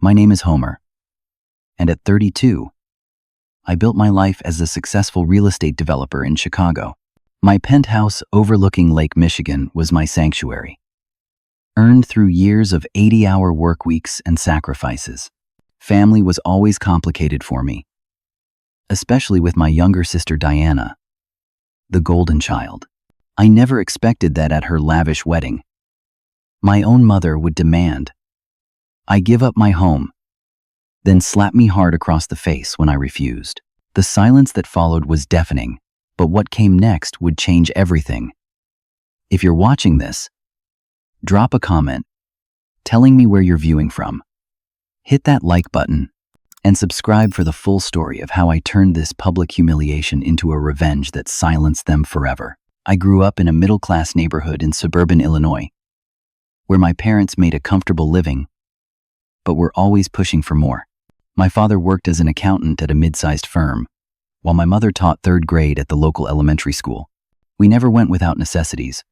My name is Homer, and at 32, I built my life as a successful real estate developer in Chicago. My penthouse overlooking Lake Michigan was my sanctuary, earned through years of 80-hour work weeks and sacrifices. Family was always complicated for me, especially with my younger sister Diana, the golden child. I never expected that at her lavish wedding, my own mother would demand I give up my home, then slap me hard across the face when I refused. The silence that followed was deafening, but what came next would change everything. If you're watching this, drop a comment telling me where you're viewing from. Hit that like button and subscribe for the full story of how I turned this public humiliation into a revenge that silenced them forever. I grew up in a middle-class neighborhood in suburban Illinois, where my parents made a comfortable living, but were always pushing for more. My father worked as an accountant at a mid-sized firm, while my mother taught third grade at the local elementary school. We never went without necessities,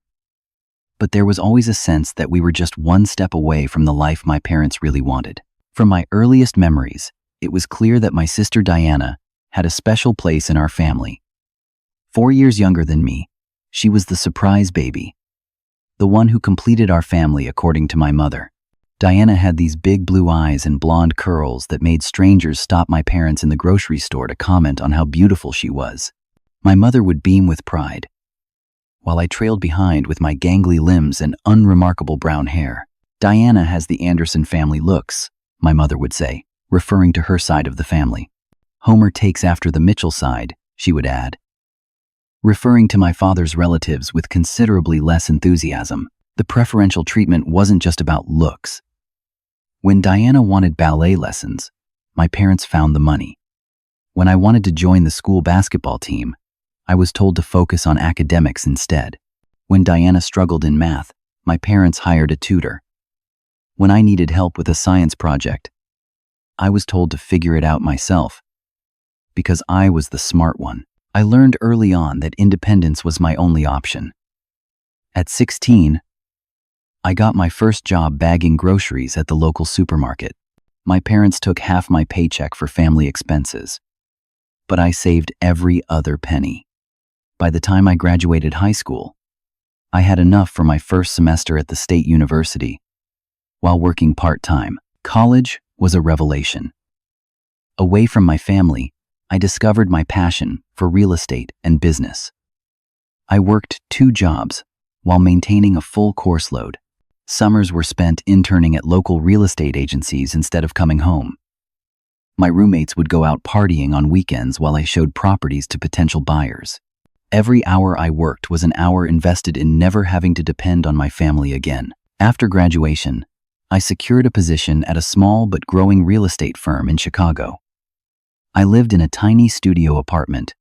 but there was always a sense that we were just one step away from the life my parents really wanted. From my earliest memories, it was clear that my sister Diana had a special place in our family. 4 years younger than me, she was the surprise baby, the one who completed our family according to my mother. Diana had these big blue eyes and blonde curls that made strangers stop my parents in the grocery store to comment on how beautiful she was. My mother would beam with pride, while I trailed behind with my gangly limbs and unremarkable brown hair. Diana has the Anderson family looks, my mother would say, referring to her side of the family. Homer takes after the Mitchell side, she would add, referring to my father's relatives with considerably less enthusiasm. The preferential treatment wasn't just about looks. When Diana wanted ballet lessons, my parents found the money. When I wanted to join the school basketball team, I was told to focus on academics instead. When Diana struggled in math, my parents hired a tutor. When I needed help with a science project, I was told to figure it out myself, because I was the smart one. I learned early on that independence was my only option. At 16, I got my first job bagging groceries at the local supermarket. My parents took half my paycheck for family expenses, but I saved every other penny. By the time I graduated high school, I had enough for my first semester at the state university, while working part-time. College was a revelation. Away from my family, I discovered my passion for real estate and business. I worked 2 jobs while maintaining a full course load. Summers were spent interning at local real estate agencies instead of coming home. My roommates would go out partying on weekends while I showed properties to potential buyers. Every hour I worked was an hour invested in never having to depend on my family again. After graduation, I secured a position at a small but growing real estate firm in Chicago. I lived in a tiny studio apartment,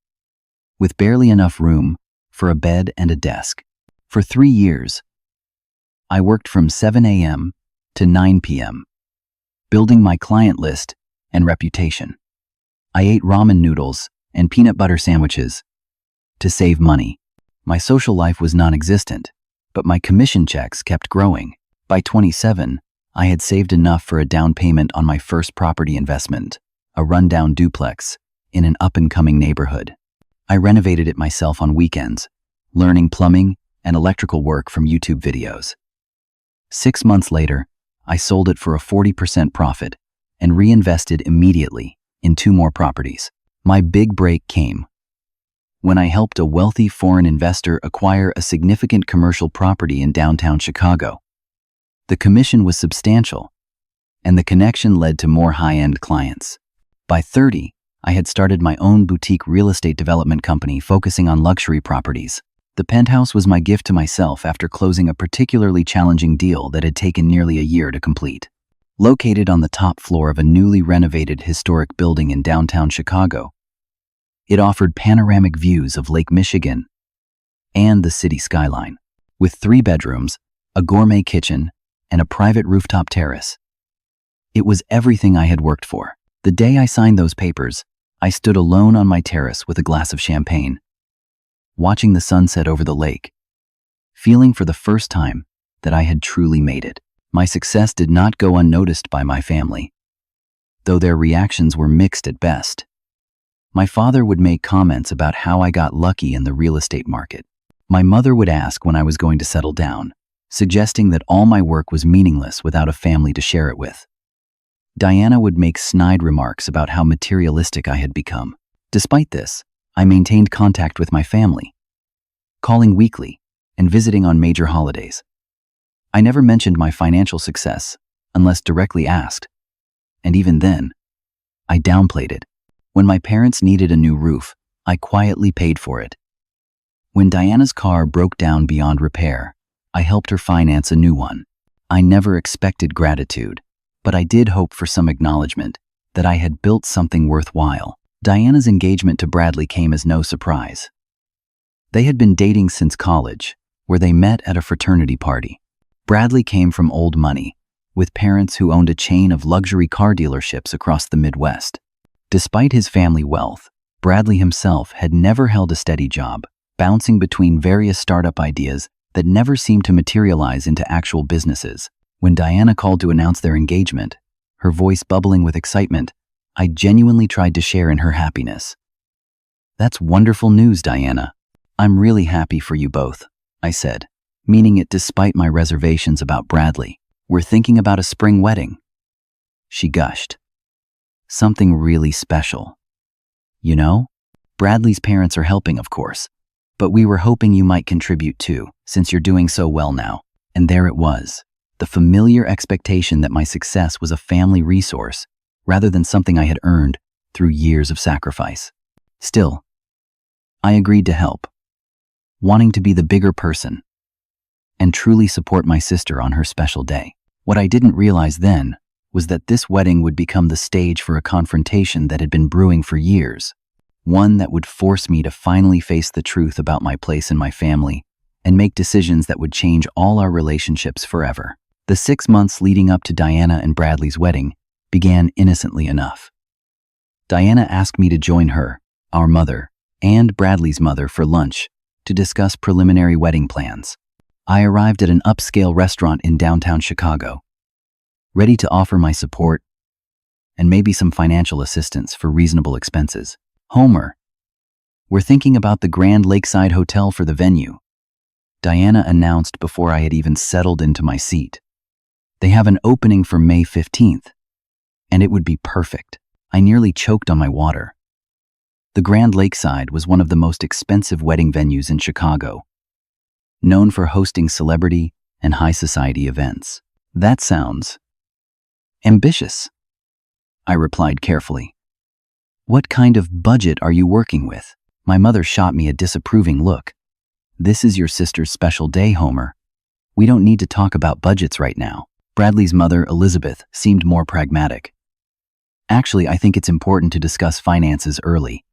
with barely enough room for a bed and a desk. For 3 years, I worked from 7 a.m. to 9 p.m., building my client list and reputation. I ate ramen noodles and peanut butter sandwiches to save money. My social life was non-existent, but my commission checks kept growing. By 27, I had saved enough for a down payment on my first property investment, a rundown duplex in an up-and-coming neighborhood. I renovated it myself on weekends, learning plumbing and electrical work from YouTube videos. 6 months later, I sold it for a 40% profit and reinvested immediately in 2 more properties. My big break came when I helped a wealthy foreign investor acquire a significant commercial property in downtown Chicago. The commission was substantial, and the connection led to more high-end clients. By 30, I had started my own boutique real estate development company focusing on luxury properties. The Penthouse was my gift to myself after closing a particularly challenging deal that had taken nearly a year to complete. Located on the top floor of a newly renovated historic building in downtown Chicago, it offered panoramic views of Lake Michigan and the city skyline. With 3 bedrooms, a gourmet kitchen, and a private rooftop terrace, it was everything I had worked for. The day I signed those papers, I stood alone on my terrace with a glass of champagne, watching the sunset over the lake, feeling for the first time that I had truly made it. My success did not go unnoticed by my family. though their reactions were mixed at best. My father would make comments about how I got lucky in the real estate market. My mother would ask when I was going to settle down, suggesting that all my work was meaningless without a family to share it with. Diana would make snide remarks about how materialistic I had become. Despite this, I maintained contact with my family, calling weekly and visiting on major holidays. I never mentioned my financial success unless directly asked, and even then, I downplayed it. When my parents needed a new roof, I quietly paid for it. When Diana's car broke down beyond repair, I helped her finance a new one. I never expected gratitude, but I did hope for some acknowledgement that I had built something worthwhile. Diana's engagement to Bradley came as no surprise. They had been dating since college, where they met at a fraternity party. Bradley came from old money, with parents who owned a chain of luxury car dealerships across the Midwest. Despite his family wealth, Bradley himself had never held a steady job, bouncing between various startup ideas that never seemed to materialize into actual businesses. When Diana called to announce their engagement, her voice bubbling with excitement, I genuinely tried to share in her happiness. "That's wonderful news, Diana. I'm really happy for you both," I said, meaning it despite my reservations about Bradley. "We're thinking about a spring wedding." She gushed. "Something really special. You know, Bradley's parents are helping, of course, but we were hoping you might contribute too, since you're doing so well now." And there it was, the familiar expectation that my success was a family resource rather than something I had earned through years of sacrifice. Still, I agreed to help, wanting to be the bigger person and truly support my sister on her special day. What I didn't realize then was that this wedding would become the stage for a confrontation that had been brewing for years, one that would force me to finally face the truth about my place in my family and make decisions that would change all our relationships forever. The 6 months leading up to Diana and Bradley's wedding began innocently enough. Diana asked me to join her, our mother, and Bradley's mother for lunch to discuss preliminary wedding plans. I arrived at an upscale restaurant in downtown Chicago, ready to offer my support and maybe some financial assistance for reasonable expenses. "Homer, we're thinking about the Grand Lakeside Hotel for the venue," Diana announced before I had even settled into my seat. "They have an opening for May 15th, and it would be perfect." I nearly choked on my water. The Grand Lakeside was one of the most expensive wedding venues in Chicago, known for hosting celebrity and high society events. "That sounds ambitious," I replied carefully. "What kind of budget are you working with?" My mother shot me a disapproving look. "This is your sister's special day, Homer. We don't need to talk about budgets right now." Bradley's mother, Elizabeth, seemed more pragmatic. "Actually, I think it's important to discuss finances early.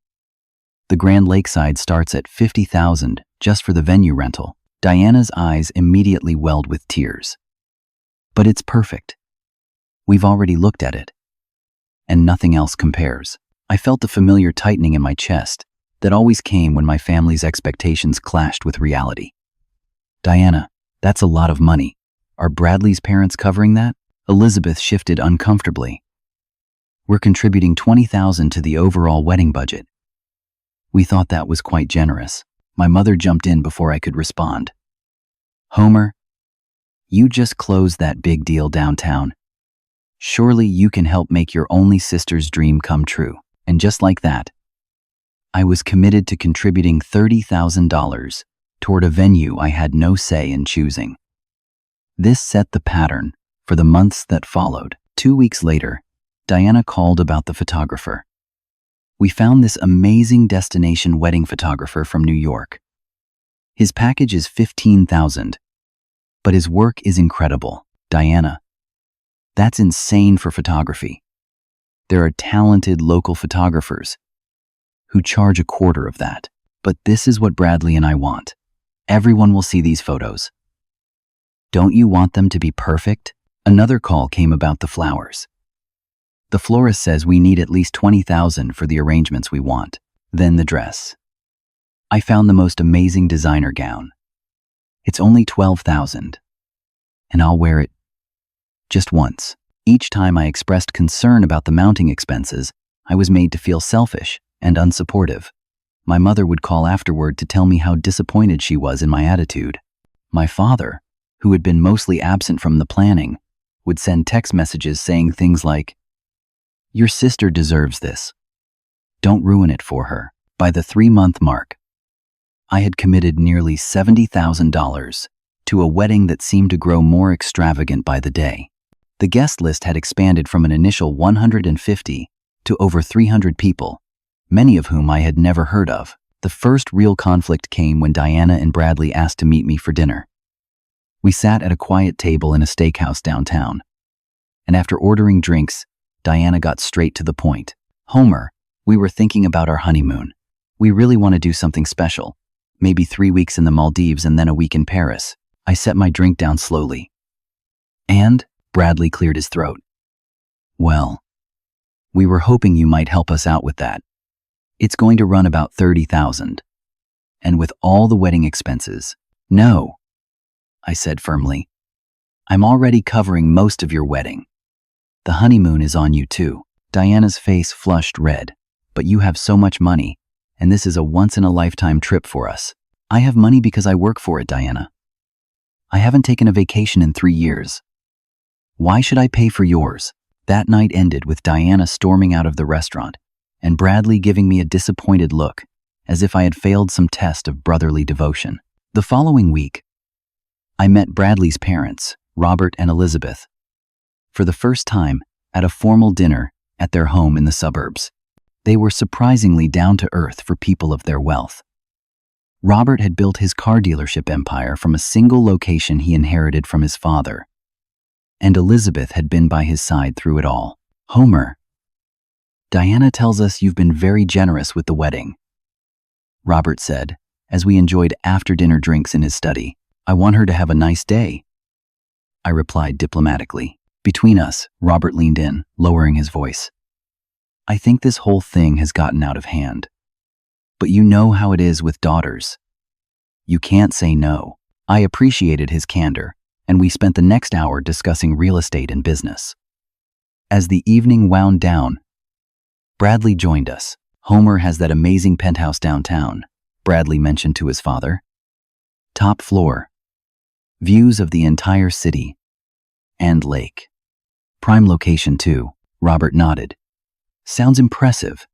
The Grand Lakeside starts at $50,000 just for the venue rental." Diana's eyes immediately welled with tears. "But it's perfect. We've already looked at it, and nothing else compares." I felt the familiar tightening in my chest that always came when my family's expectations clashed with reality. "Diana, that's a lot of money. Are Bradley's parents covering that?" Elizabeth shifted uncomfortably. "We're contributing $20,000 to the overall wedding budget." We thought that was quite generous. My mother jumped in before I could respond. "Homer, you just closed that big deal downtown. Surely you can help make your only sister's dream come true." And just like that, I was committed to contributing $30,000 toward a venue I had no say in choosing. This set the pattern for the months that followed. 2 weeks later, Diana called about the photographer. We found this amazing destination wedding photographer from New York. His package is $15,000, but his work is incredible. "Diana, that's insane for photography. There are talented local photographers who charge a quarter of that. But this is what Bradley and I want. Everyone will see these photos. Don't you want them to be perfect?" Another call came about the flowers. "The florist says we need at least $20,000 for the arrangements we want." Then the dress. I found the most amazing designer gown. "It's only $12,000, and I'll wear it just once." Each time I expressed concern about the mounting expenses, I was made to feel selfish and unsupportive. My mother would call afterward to tell me how disappointed she was in my attitude. My father, who had been mostly absent from the planning, would send text messages saying things like, "Your sister deserves this. Don't ruin it for her." By the 3-month mark, I had committed nearly $70,000 to a wedding that seemed to grow more extravagant by the day. The guest list had expanded from an initial 150 to over 300 people, many of whom I had never heard of. The first real conflict came when Diana and Bradley asked to meet me for dinner. We sat at a quiet table in a steakhouse downtown, and after ordering drinks, Diana got straight to the point. "Homer, we were thinking about our honeymoon. We really want to do something special. Maybe 3 weeks in the Maldives and then a week in Paris." I set my drink down slowly. "And?" Bradley cleared his throat. "Well, we were hoping you might help us out with that. It's going to run about $30,000. And with all the wedding expenses." "No," I said firmly. "I'm already covering most of your wedding. The honeymoon is on you too." Diana's face flushed red. "But you have so much money, and this is a once-in-a-lifetime trip for us." "I have money because I work for it, Diana. I haven't taken a vacation in 3 years. Why should I pay for yours?" That night ended with Diana storming out of the restaurant and Bradley giving me a disappointed look, as if I had failed some test of brotherly devotion. The following week, I met Bradley's parents, Robert and Elizabeth, for the first time at a formal dinner at their home in the suburbs. They were surprisingly down to earth for people of their wealth. Robert had built his car dealership empire from a single location he inherited from his father, and Elizabeth had been by his side through it all. "Homer, Diana tells us you've been very generous with the wedding," Robert said, as we enjoyed after-dinner drinks in his study. "I want her to have a nice day," I replied diplomatically. Between us, Robert leaned in, lowering his voice. "I think this whole thing has gotten out of hand. But you know how it is with daughters. You can't say no." I appreciated his candor, and we spent the next hour discussing real estate and business. As the evening wound down, Bradley joined us. "Homer has that amazing penthouse downtown," Bradley mentioned to his father. "Top floor. Views of the entire city and lake. Prime location too," Robert nodded. "Sounds impressive.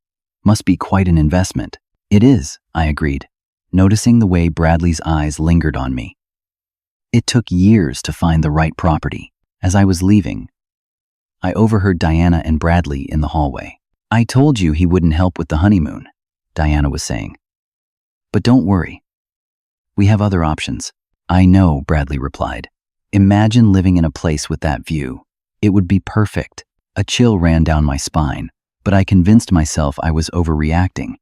Must be quite an investment." "It is," I agreed, noticing the way Bradley's eyes lingered on me. It took years to find the right property. As I was leaving, I overheard Diana and Bradley in the hallway. "I told you he wouldn't help with the honeymoon," Diana was saying. "But don't worry. We have other options." "I know," Bradley replied. "Imagine living in a place with that view. It would be perfect." A chill ran down my spine, but I convinced myself I was overreacting.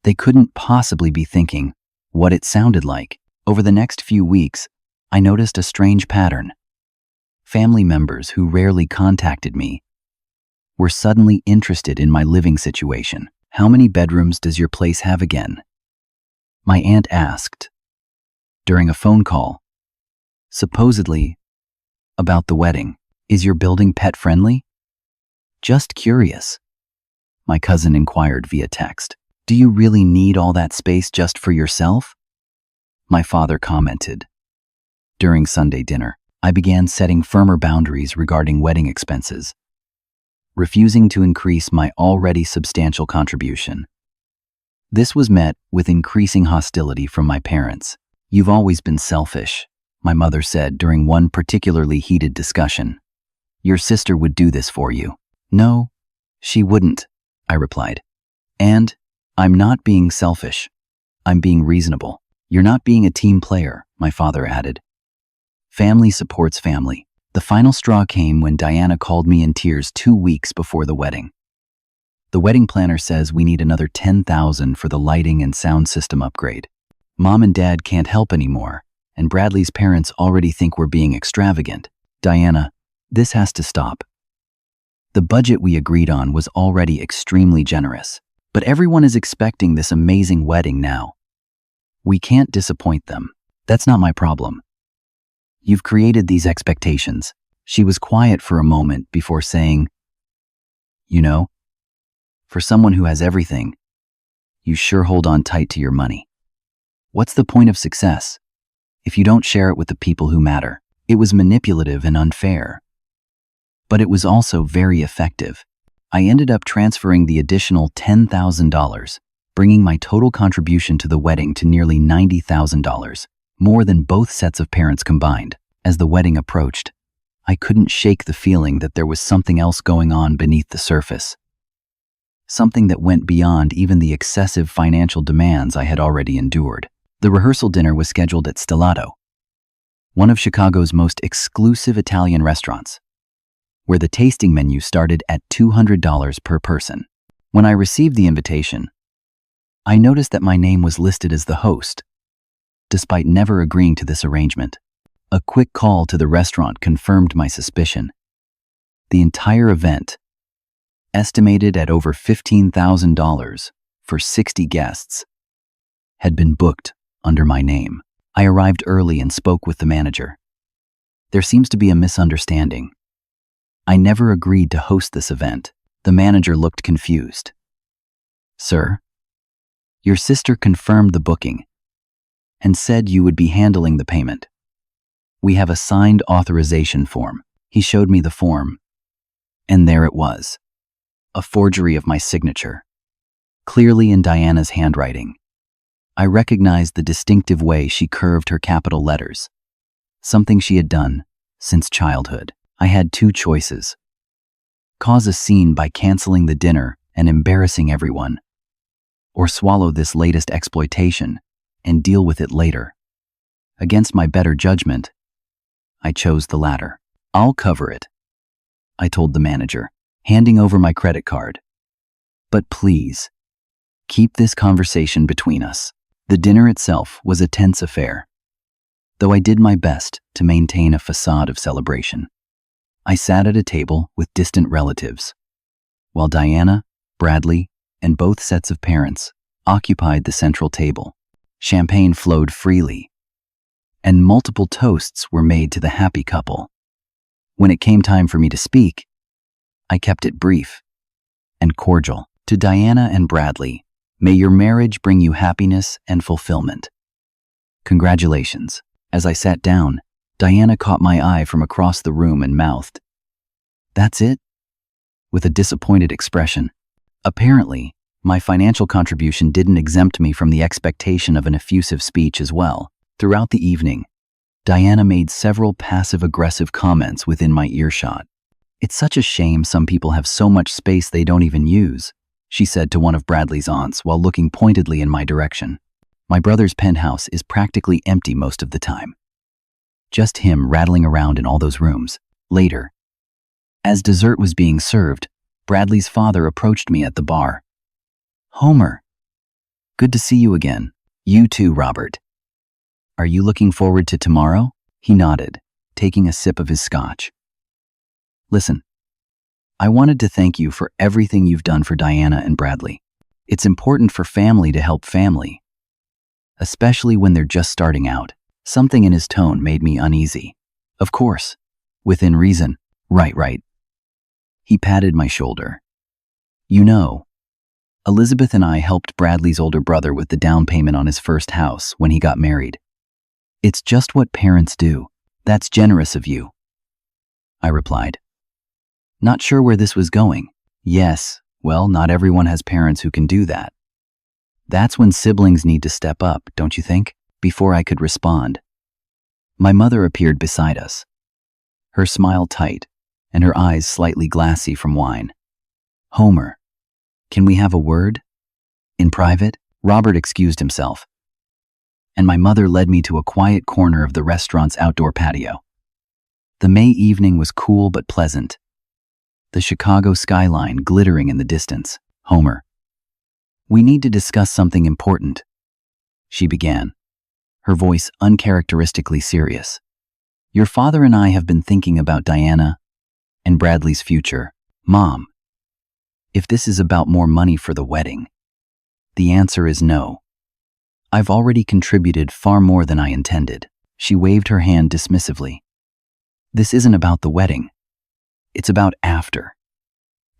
They couldn't possibly be thinking what it sounded like. Over the next few weeks, I noticed a strange pattern. Family members who rarely contacted me were suddenly interested in my living situation. "How many bedrooms does your place have again?" my aunt asked during a phone call, supposedly about the wedding. "Is your building pet-friendly?" "Just curious," my cousin inquired via text. "Do you really need all that space just for yourself?" my father commented. During Sunday dinner, I began setting firmer boundaries regarding wedding expenses, refusing to increase my already substantial contribution. This was met with increasing hostility from my parents. "You've always been selfish," my mother said during one particularly heated discussion. "Your sister would do this for you." "No, she wouldn't," I replied. "And I'm not being selfish. I'm being reasonable." "You're not being a team player," my father added. "Family supports family." The final straw came when Diana called me in tears 2 weeks before the wedding. "The wedding planner says we need another $10,000 for the lighting and sound system upgrade. Mom and Dad can't help anymore, and Bradley's parents already think we're being extravagant. Diana, this has to stop." The budget we agreed on was already extremely generous, but everyone is expecting this amazing wedding now. We can't disappoint them. That's not my problem. You've created these expectations. She was quiet for a moment before saying, "You know, for someone who has everything, you sure hold on tight to your money. What's the point of success if you don't share it with the people who matter?" It was manipulative and unfair, but it was also very effective. I ended up transferring the additional $10,000, bringing my total contribution to the wedding to nearly $90,000, more than both sets of parents combined. As the wedding approached, I couldn't shake the feeling that there was something else going on beneath the surface. Something that went beyond even the excessive financial demands I had already endured. The rehearsal dinner was scheduled at Stellato, one of Chicago's most exclusive Italian restaurants, where the tasting menu started at $200 per person. When I received the invitation, I noticed that my name was listed as the host, despite never agreeing to this arrangement. A quick call to the restaurant confirmed my suspicion. The entire event, estimated at over $15,000 for 60 guests, had been booked under my name. I arrived early and spoke with the manager. "There seems to be a misunderstanding. I never agreed to host this event." The manager looked confused. "Sir, your sister confirmed the booking and said you would be handling the payment. We have a signed authorization form." He showed me the form, and there it was, a forgery of my signature, clearly in Diana's handwriting. I recognized the distinctive way she curved her capital letters, something she had done since childhood. I had two choices: cause a scene by canceling the dinner and embarrassing everyone, or swallow this latest exploitation and deal with it later. Against my better judgment, I chose the latter. "I'll cover it," I told the manager, handing over my credit card. "But please, keep this conversation between us." The dinner itself was a tense affair, though I did my best to maintain a facade of celebration. I sat at a table with distant relatives, while Diana, Bradley, and both sets of parents occupied the central table. Champagne flowed freely, and multiple toasts were made to the happy couple. When it came time for me to speak, I kept it brief and cordial. "To Diana and Bradley, may your marriage bring you happiness and fulfillment. Congratulations." As I sat down, Diana caught my eye from across the room and mouthed, "That's it?" with a disappointed expression. Apparently, my financial contribution didn't exempt me from the expectation of an effusive speech as well. Throughout the evening, Diana made several passive-aggressive comments within my earshot. "It's such a shame some people have so much space they don't even use," she said to one of Bradley's aunts while looking pointedly in my direction. "My brother's penthouse is practically empty most of the time. Just him rattling around in all those rooms." Later, as dessert was being served, Bradley's father approached me at the bar. "Homer, good to see you again." "You too, Robert. Are you looking forward to tomorrow?" He nodded, taking a sip of his scotch. "Listen, I wanted to thank you for everything you've done for Diana and Bradley. It's important for family to help family, especially when they're just starting out." Something in his tone made me uneasy. "Of course, within reason." Right. He patted my shoulder. "You know, Elizabeth and I helped Bradley's older brother with the down payment on his first house when he got married. It's just what parents do." "That's generous of you," I replied, not sure where this was going. "Yes, well, not everyone has parents who can do that. That's when siblings need to step up, don't you think?" Before I could respond, my mother appeared beside us, her smile tight and her eyes slightly glassy from wine. "Homer, can we have a word? In private?" Robert excused himself, and my mother led me to a quiet corner of the restaurant's outdoor patio. The May evening was cool but pleasant, the Chicago skyline glittering in the distance. "Homer, we need to discuss something important," she began, her voice uncharacteristically serious. "Your father and I have been thinking about Diana and Bradley's future." "Mom, if this is about more money for the wedding, the answer is no. I've already contributed far more than I intended." She waved her hand dismissively. This isn't about the wedding. It's about after.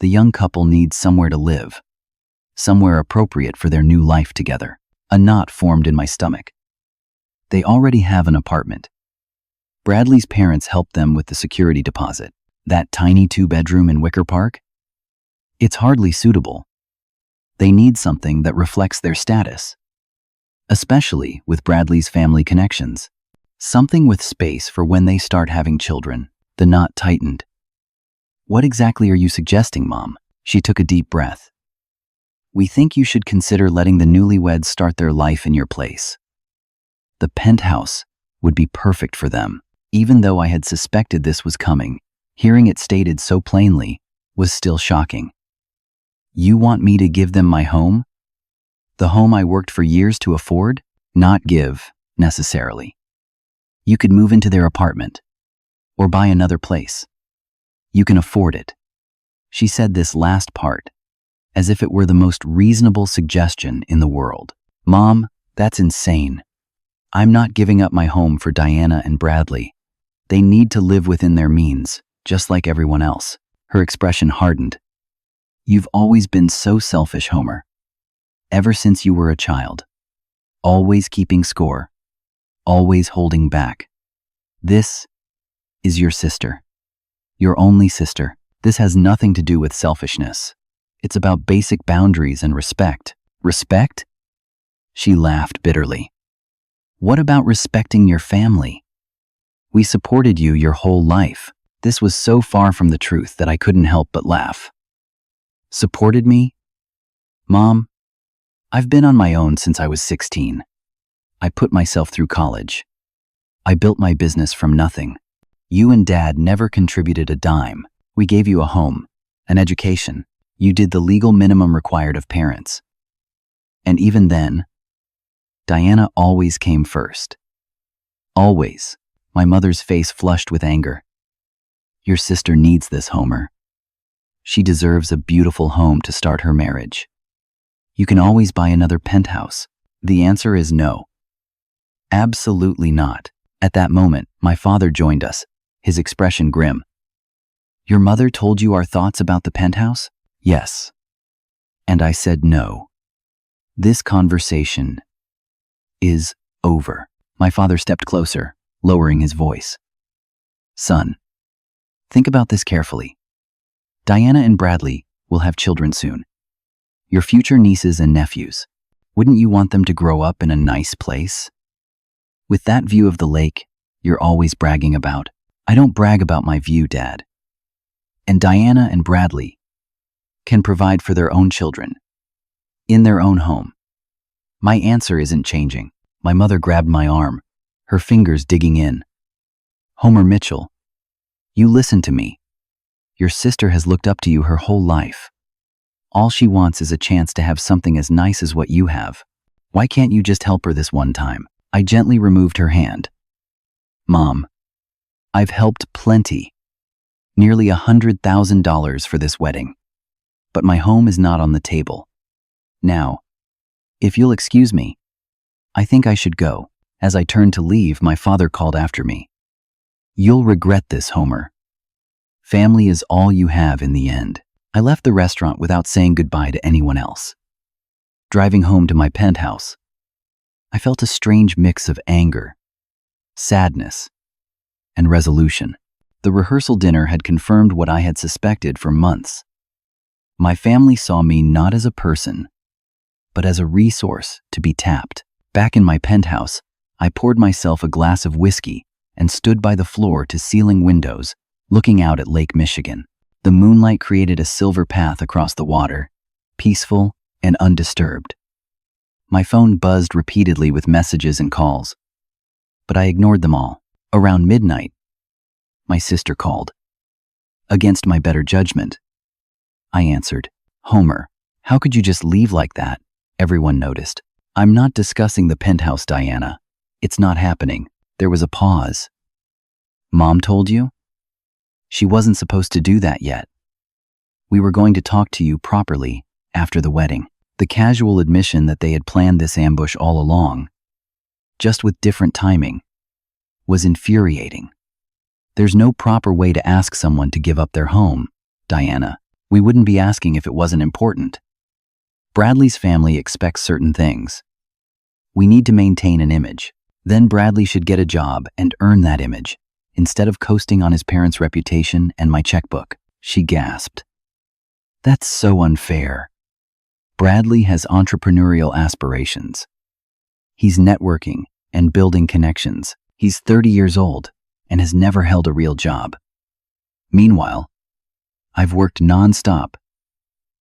The young couple needs somewhere to live, somewhere appropriate for their new life together. A knot formed in my stomach. They already have an apartment. Bradley's parents helped them with the security deposit. That tiny 2-bedroom in Wicker Park? It's hardly suitable. They need something that reflects their status, especially with Bradley's family connections. Something with space for when they start having children. The knot tightened. What exactly are you suggesting, Mom? She took a deep breath. We think you should consider letting the newlyweds start their life in your place. The penthouse would be perfect for them. Even though I had suspected this was coming, hearing it stated so plainly was still shocking. You want me to give them my home? The home I worked for years to afford? Not give, necessarily. You could move into their apartment, or buy another place. You can afford it. She said this last part, as if it were the most reasonable suggestion in the world. Mom, that's insane. I'm not giving up my home for Diana and Bradley. They need to live within their means, just like everyone else. Her expression hardened. You've always been so selfish, Homer. Ever since you were a child. Always keeping score. Always holding back. This is your sister. Your only sister. This has nothing to do with selfishness. It's about basic boundaries and respect. Respect? She laughed bitterly. What about respecting your family? We supported you your whole life. This was so far from the truth that I couldn't help but laugh. Supported me? Mom, I've been on my own since I was 16. I put myself through college. I built my business from nothing. You and Dad never contributed a dime. We gave you a home, an education. You did the legal minimum required of parents. And even then, Diana always came first. Always. My mother's face flushed with anger. Your sister needs this, Homer. She deserves a beautiful home to start her marriage. You can always buy another penthouse. The answer is no. Absolutely not. At that moment, my father joined us, his expression grim. Your mother told you our thoughts about the penthouse? Yes. And I said no. This conversation is over. My father stepped closer, lowering his voice. Son, think about this carefully. Diana and Bradley will have children soon. Your future nieces and nephews. Wouldn't you want them to grow up in a nice place? With that view of the lake you're always bragging about. I don't brag about my view, Dad. And Diana and Bradley can provide for their own children, in their own home. My answer isn't changing. My mother grabbed my arm, her fingers digging in. Homer Mitchell, you listen to me. Your sister has looked up to you her whole life. All she wants is a chance to have something as nice as what you have. Why can't you just help her this one time? I gently removed her hand. Mom, I've helped plenty. Nearly $100,000 for this wedding. But my home is not on the table. Now, if you'll excuse me, I think I should go. As I turned to leave, my father called after me. You'll regret this, Homer. Family is all you have in the end. I left the restaurant without saying goodbye to anyone else. Driving home to my penthouse, I felt a strange mix of anger, sadness, and resolution. The rehearsal dinner had confirmed what I had suspected for months. My family saw me not as a person, but as a resource to be tapped. Back in my penthouse, I poured myself a glass of whiskey and stood by the floor-to-ceiling windows, looking out at Lake Michigan. The moonlight created a silver path across the water, peaceful and undisturbed. My phone buzzed repeatedly with messages and calls, but I ignored them all. Around midnight, my sister called. Against my better judgment, I answered. Homer, how could you just leave like that? Everyone noticed. I'm not discussing the penthouse, Diana. It's not happening. There was a pause. Mom told you? She wasn't supposed to do that yet. We were going to talk to you properly after the wedding. The casual admission that they had planned this ambush all along, just with different timing, was infuriating. There's no proper way to ask someone to give up their home, Diana. We wouldn't be asking if it wasn't important. Bradley's family expects certain things. We need to maintain an image. Then Bradley should get a job and earn that image, instead of coasting on his parents' reputation and my checkbook. She gasped. That's so unfair. Bradley has entrepreneurial aspirations. He's networking and building connections. He's 30 years old and has never held a real job. Meanwhile, I've worked non-stop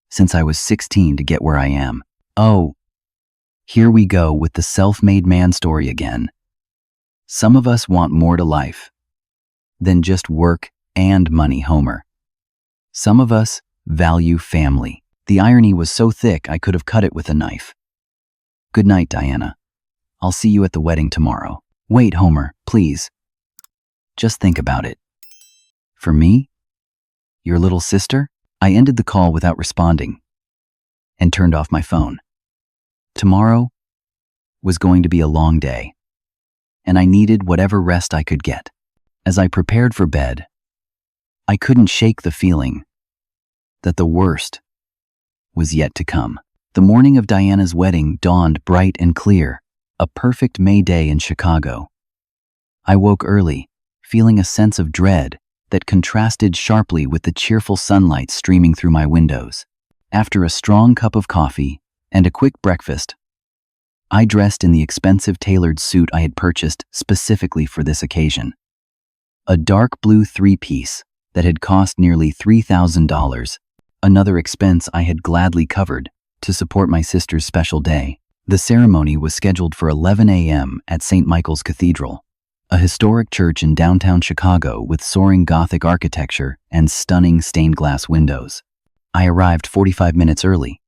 since I was 16 to get where I am. Oh, here we go with the self-made man story again. Some of us want more to life than just work and money, Homer. Some of us value family. The irony was so thick I could have cut it with a knife. Good night, Diana. I'll see you at the wedding tomorrow. Wait, Homer, please. Just think about it. For me? Your little sister? I ended the call without responding and turned off my phone. Tomorrow was going to be a long day, and I needed whatever rest I could get. As I prepared for bed, I couldn't shake the feeling that the worst was yet to come. The morning of Diana's wedding dawned bright and clear, a perfect May day in Chicago. I woke early, feeling a sense of dread that contrasted sharply with the cheerful sunlight streaming through my windows. After a strong cup of coffee and a quick breakfast, I dressed in the expensive tailored suit I had purchased specifically for this occasion. A dark blue three-piece that had cost nearly $3,000, another expense I had gladly covered to support my sister's special day. The ceremony was scheduled for 11 a.m. at St. Michael's Cathedral, a historic church in downtown Chicago with soaring Gothic architecture and stunning stained glass windows. I arrived 45 minutes early,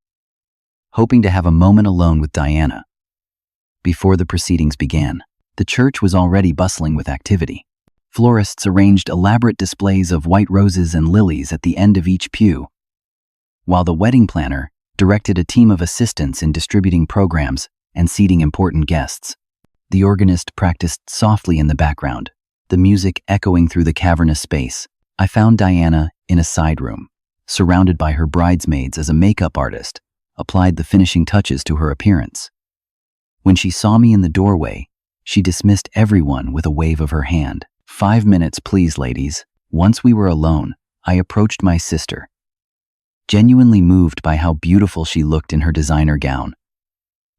hoping to have a moment alone with Diana. Before the proceedings began, the church was already bustling with activity. Florists arranged elaborate displays of white roses and lilies at the end of each pew, while the wedding planner directed a team of assistants in distributing programs and seating important guests. The organist practiced softly in the background, the music echoing through the cavernous space. I found Diana in a side room, surrounded by her bridesmaids as a makeup artist applied the finishing touches to her appearance. When she saw me in the doorway, she dismissed everyone with a wave of her hand. 5 minutes, please, ladies. Once we were alone, I approached my sister, genuinely moved by how beautiful she looked in her designer gown.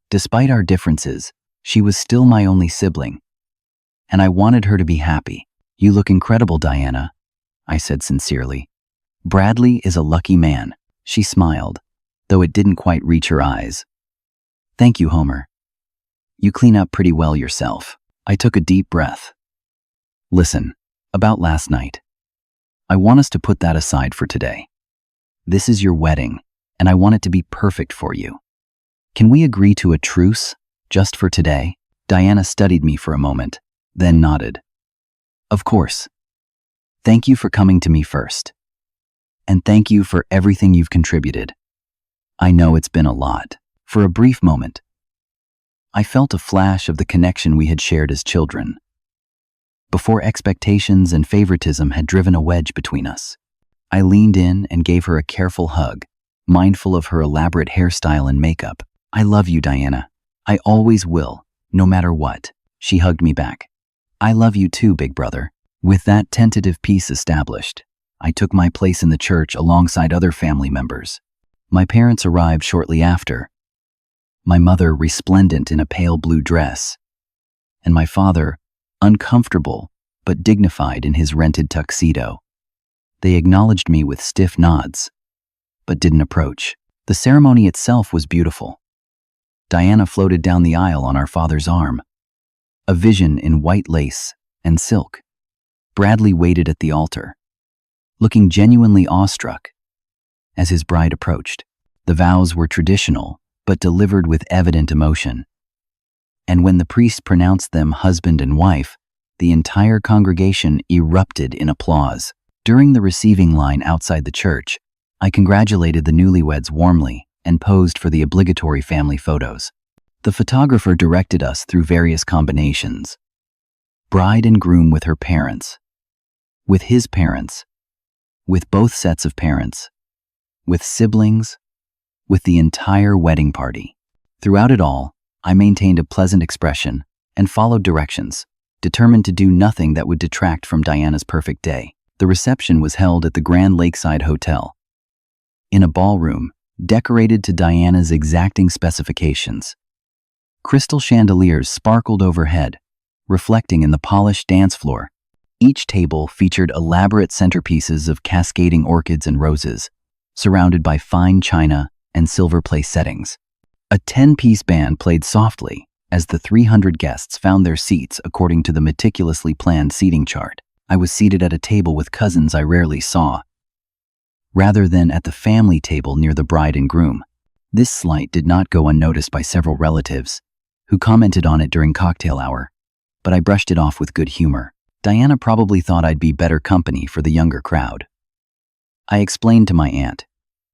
Despite our differences, she was still my only sibling, and I wanted her to be happy. You look incredible, Diana, I said sincerely. Bradley is a lucky man. She smiled, though it didn't quite reach her eyes. Thank you, Homer. You clean up pretty well yourself. I took a deep breath. Listen, about last night. I want us to put that aside for today. This is your wedding, and I want it to be perfect for you. Can we agree to a truce, just for today? Diana studied me for a moment, then nodded. Of course. Thank you for coming to me first. And thank you for everything you've contributed. I know it's been a lot. For a brief moment, I felt a flash of the connection we had shared as children, before expectations and favoritism had driven a wedge between us. I leaned in and gave her a careful hug, mindful of her elaborate hairstyle and makeup. I love you, Diana. I always will, no matter what. She hugged me back. I love you too, big brother. With that tentative peace established, I took my place in the church alongside other family members. My parents arrived shortly after, my mother resplendent in a pale blue dress, and my father uncomfortable but dignified in his rented tuxedo. They acknowledged me with stiff nods, but didn't approach. The ceremony itself was beautiful. Diana floated down the aisle on our father's arm, a vision in white lace and silk. Bradley waited at the altar, looking genuinely awestruck as his bride approached. The vows were traditional, but delivered with evident emotion. And when the priest pronounced them husband and wife, the entire congregation erupted in applause. During the receiving line outside the church, I congratulated the newlyweds warmly and posed for the obligatory family photos. The photographer directed us through various combinations: bride and groom with her parents, with his parents, with both sets of parents, with siblings, with the entire wedding party. Throughout it all, I maintained a pleasant expression and followed directions, determined to do nothing that would detract from Diana's perfect day. The reception was held at the Grand Lakeside Hotel, in a ballroom decorated to Diana's exacting specifications. Crystal chandeliers sparkled overhead, reflecting in the polished dance floor. Each table featured elaborate centerpieces of cascading orchids and roses, surrounded by fine china and silver place settings. A 10-piece band played softly as the 300 guests found their seats according to the meticulously planned seating chart. I was seated at a table with cousins I rarely saw, rather than at the family table near the bride and groom. This slight did not go unnoticed by several relatives, who commented on it during cocktail hour, but I brushed it off with good humor. Diana probably thought I'd be better company for the younger crowd. I explained to my aunt,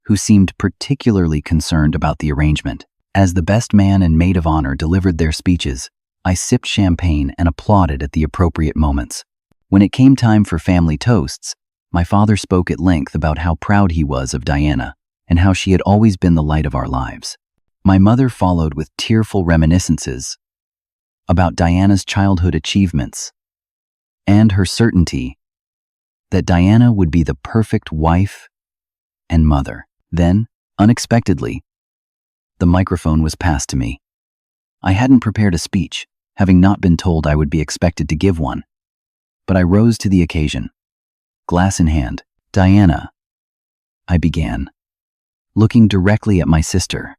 who seemed particularly concerned about the arrangement. As the best man and maid of honor delivered their speeches, I sipped champagne and applauded at the appropriate moments. When it came time for family toasts, my father spoke at length about how proud he was of Diana and how she had always been the light of our lives. My mother followed with tearful reminiscences about Diana's childhood achievements and her certainty that Diana would be the perfect wife and mother. Then, unexpectedly, the microphone was passed to me. I hadn't prepared a speech, having not been told I would be expected to give one, but I rose to the occasion. Glass in hand. "Diana," I began, looking directly at my sister.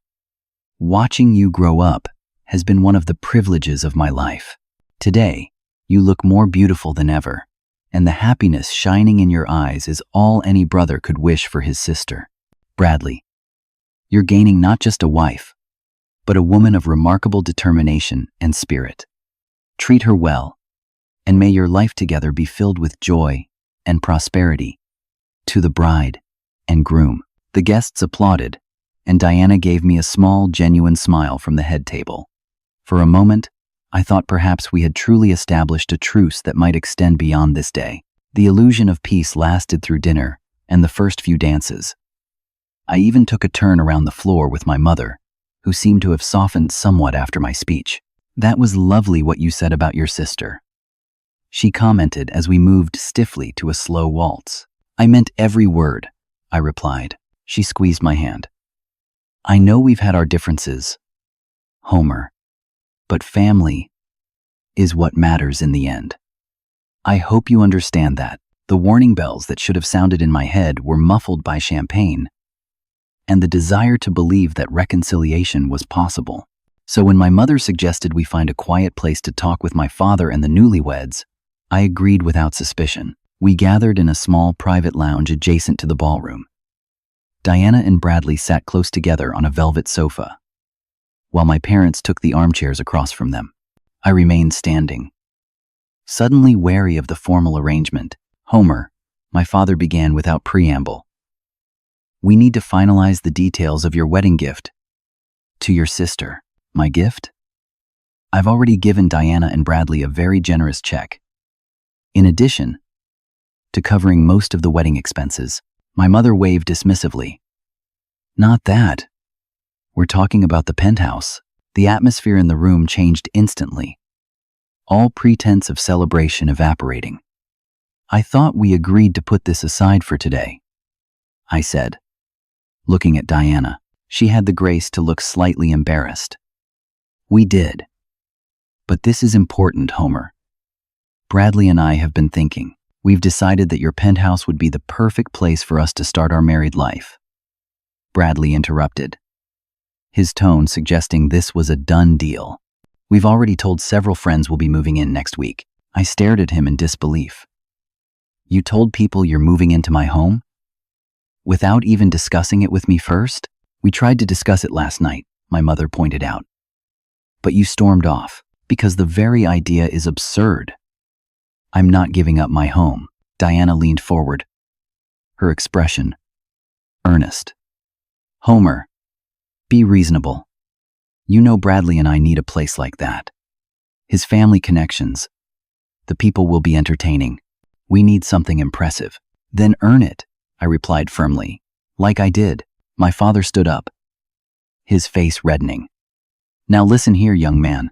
"Watching you grow up has been one of the privileges of my life. Today, you look more beautiful than ever, and the happiness shining in your eyes is all any brother could wish for his sister. Bradley, you're gaining not just a wife, but a woman of remarkable determination and spirit. Treat her well, and may your life together be filled with joy and prosperity." To the bride and groom. The guests applauded, and Diana gave me a small, genuine smile from the head table. For a moment, I thought perhaps we had truly established a truce that might extend beyond this day. The illusion of peace lasted through dinner and the first few dances. I even took a turn around the floor with my mother, who seemed to have softened somewhat after my speech. "That was lovely what you said about your sister," she commented as we moved stiffly to a slow waltz. "I meant every word," I replied. She squeezed my hand. "I know we've had our differences, Homer, but family is what matters in the end. I hope you understand that." The warning bells that should have sounded in my head were muffled by champagne and the desire to believe that reconciliation was possible. So when my mother suggested we find a quiet place to talk with my father and the newlyweds, I agreed without suspicion. We gathered in a small private lounge adjacent to the ballroom. Diana and Bradley sat close together on a velvet sofa, while my parents took the armchairs across from them. I remained standing, suddenly wary of the formal arrangement. "Homer," my father began without preamble, "we need to finalize the details of your wedding gift to your sister." "My gift?" "I've already given Diana and Bradley a very generous check, in addition to covering most of the wedding expenses." My mother waved dismissively. "Not that. We're talking about the penthouse." The atmosphere in the room changed instantly, all pretense of celebration evaporating. "I thought we agreed to put this aside for today," I said, looking at Diana. She had the grace to look slightly embarrassed. "We did. But this is important, Homer. Bradley and I have been thinking. We've decided that your penthouse would be the perfect place for us to start our married life." Bradley interrupted, his tone suggesting this was a done deal. "We've already told several friends we'll be moving in next week." I stared at him in disbelief. "You told people you're moving into my home? Without even discussing it with me first?" "We tried to discuss it last night," my mother pointed out. "But you stormed off, because the very idea is absurd." "I'm not giving up my home." Diana leaned forward, her expression earnest. "Homer, be reasonable. You know Bradley and I need a place like that. His family connections, the people we'll be entertaining. We need something impressive. Then earn it, I replied firmly. Like I did. My father stood up, his face reddening. Now listen here, young man.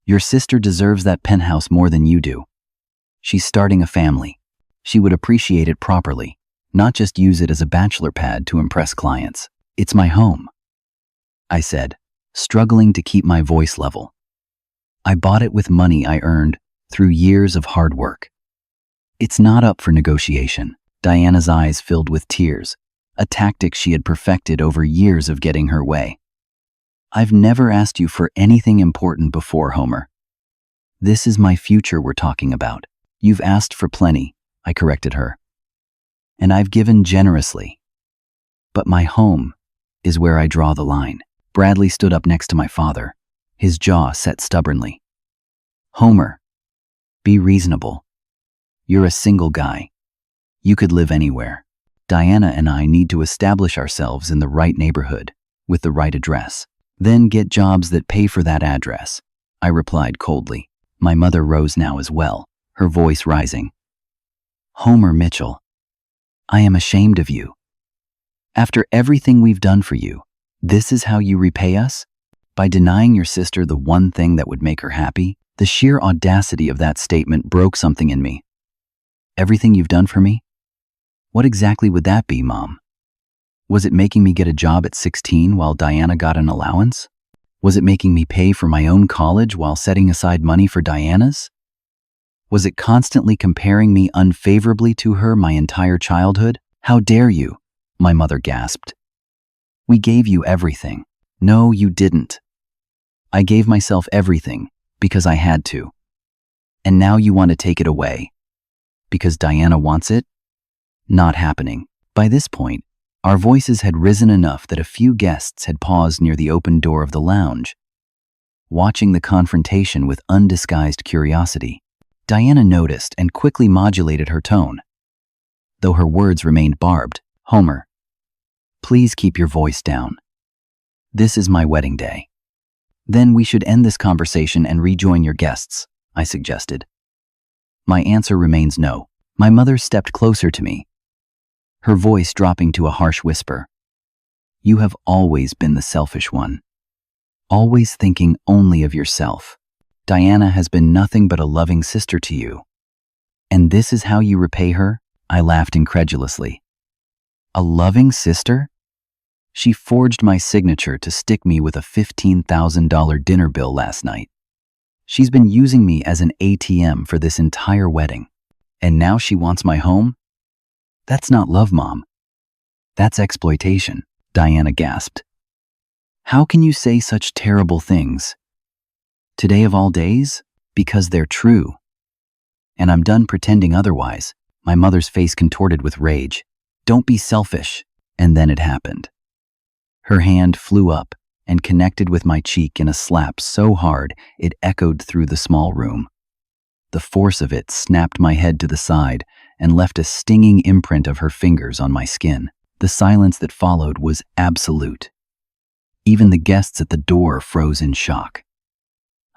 Your sister deserves that penthouse more than you do. She's starting a family. She would appreciate it properly, not just use it as a bachelor pad to impress clients. It's my home, I said, struggling to keep my voice level. I bought it with money I earned through years of hard work. It's not up for negotiation. Diana's eyes filled with tears, a tactic she had perfected over years of getting her way. I've never asked you for anything important before, Homer. This is my future we're talking about. You've asked for plenty, I corrected her. And I've given generously. But my home is where I draw the line. Bradley stood up next to my father, his jaw set stubbornly. Homer, be reasonable. You're a single guy. You could live anywhere. Diana and I need to establish ourselves in the right neighborhood, with the right address. Then get jobs that pay for that address, I replied coldly. My mother rose now as well, her voice rising. Homer Mitchell, I am ashamed of you. After everything we've done for you, this is how you repay us? By denying your sister the one thing that would make her happy? The sheer audacity of that statement broke something in me. Everything you've done for me? What exactly would that be, Mom? Was it making me get a job at 16 while Diana got an allowance? Was it making me pay for my own college while setting aside money for Diana's? Was it constantly comparing me unfavorably to her my entire childhood? How dare you? My mother gasped. We gave you everything. No, you didn't. I gave myself everything because I had to. And now you want to take it away. Because Diana wants it? Not happening. By this point, our voices had risen enough that a few guests had paused near the open door of the lounge, watching the confrontation with undisguised curiosity. Diana noticed and quickly modulated her tone, though her words remained barbed. Homer, please keep your voice down. This is my wedding day. Then we should end this conversation and rejoin your guests, I suggested. My answer remains no. My mother stepped closer to me, her voice dropping to a harsh whisper. You have always been the selfish one, always thinking only of yourself. Diana has been nothing but a loving sister to you. And this is how you repay her? I laughed incredulously. A loving sister? She forged my signature to stick me with a $15,000 dinner bill last night. She's been using me as an ATM for this entire wedding. And now she wants my home? That's not love, Mom. That's exploitation, Diana gasped. How can you say such terrible things? Today of all days? Because they're true. And I'm done pretending otherwise. My mother's face contorted with rage. Don't be selfish. And then it happened. Her hand flew up and connected with my cheek in a slap so hard it echoed through the small room. The force of it snapped my head to the side and left a stinging imprint of her fingers on my skin. The silence that followed was absolute. Even the guests at the door froze in shock.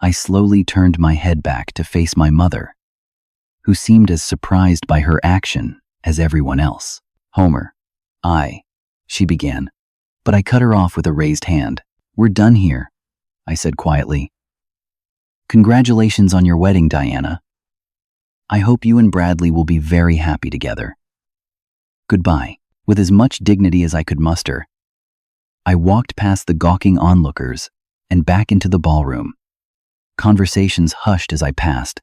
I slowly turned my head back to face my mother, who seemed as surprised by her action as everyone else. Homer, she began, but I cut her off with a raised hand. We're done here, I said quietly. Congratulations on your wedding, Diana. I hope you and Bradley will be very happy together. Goodbye. With as much dignity as I could muster, I walked past the gawking onlookers and back into the ballroom. Conversations hushed as I passed,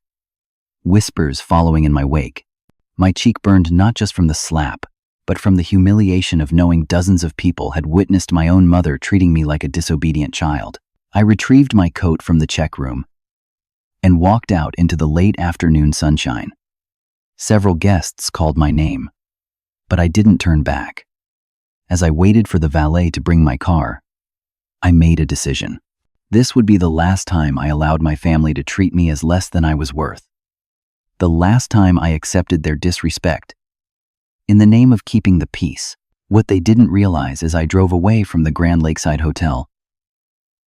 whispers following in my wake. My cheek burned not just from the slap, but from the humiliation of knowing dozens of people had witnessed my own mother treating me like a disobedient child. I retrieved my coat from the check room and walked out into the late afternoon sunshine. Several guests called my name, but I didn't turn back. As I waited for the valet to bring my car, I made a decision. This would be the last time I allowed my family to treat me as less than I was worth. The last time I accepted their disrespect in the name of keeping the peace. What they didn't realize as I drove away from the Grand Lakeside Hotel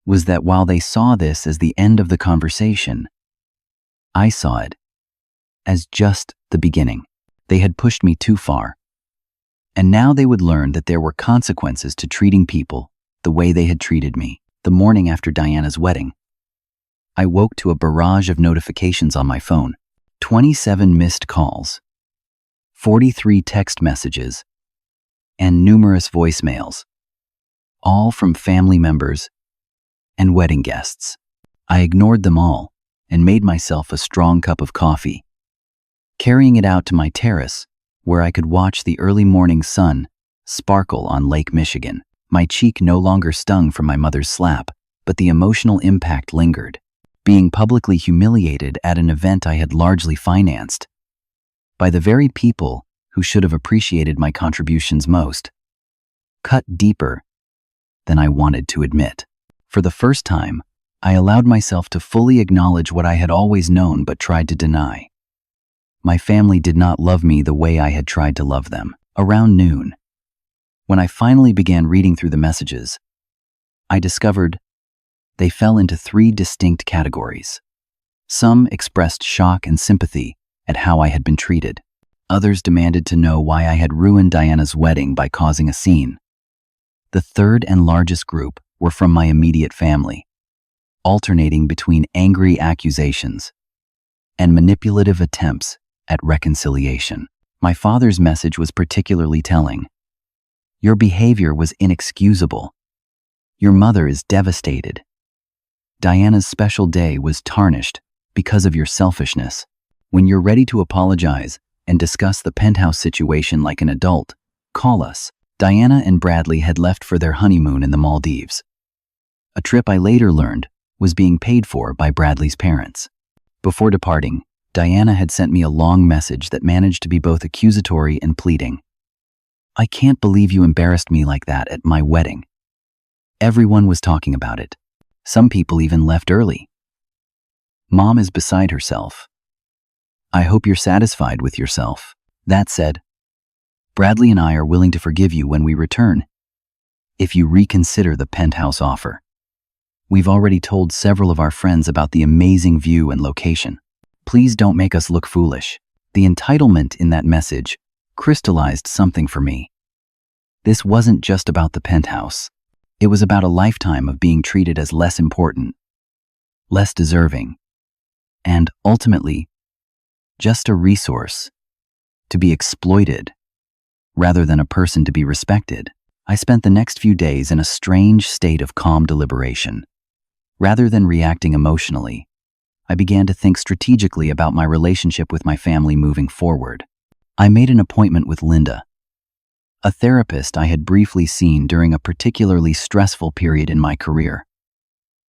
was that while they saw this as the end of the conversation, I saw it as just the beginning. They had pushed me too far. And now they would learn that there were consequences to treating people the way they had treated me. The morning after Diana's wedding, I woke to a barrage of notifications on my phone. 27 missed calls, 43 text messages, and numerous voicemails, all from family members and wedding guests. I ignored them all and made myself a strong cup of coffee, carrying it out to my terrace where I could watch the early morning sun sparkle on Lake Michigan. My cheek no longer stung from my mother's slap, but the emotional impact lingered. Being publicly humiliated at an event I had largely financed by the very people who should have appreciated my contributions most, cut deeper than I wanted to admit. For the first time, I allowed myself to fully acknowledge what I had always known but tried to deny. My family did not love me the way I had tried to love them. Around noon, when I finally began reading through the messages, I discovered they fell into 3 distinct categories. Some expressed shock and sympathy at how I had been treated. Others demanded to know why I had ruined Diana's wedding by causing a scene. The third and largest group were from my immediate family, alternating between angry accusations and manipulative attempts at reconciliation. My father's message was particularly telling. Your behavior was inexcusable. Your mother is devastated. Diana's special day was tarnished because of your selfishness. When you're ready to apologize and discuss the Penthouse situation like an adult, call us. Diana and Bradley had left for their honeymoon in the Maldives. A trip I later learned was being paid for by Bradley's parents. Before departing, Diana had sent me a long message that managed to be both accusatory and pleading. I can't believe you embarrassed me like that at my wedding. Everyone was talking about it. Some people even left early. Mom is beside herself. I hope you're satisfied with yourself. That said, Bradley and I are willing to forgive you when we return, if you reconsider the Penthouse offer. We've already told several of our friends about the amazing view and location. Please don't make us look foolish. The entitlement in that message crystallized something for me. This wasn't just about the Penthouse. It was about a lifetime of being treated as less important, less deserving, and ultimately, just a resource to be exploited rather than a person to be respected. I spent the next few days in a strange state of calm deliberation. Rather than reacting emotionally, I began to think strategically about my relationship with my family moving forward. I made an appointment with Linda, a therapist I had briefly seen during a particularly stressful period in my career.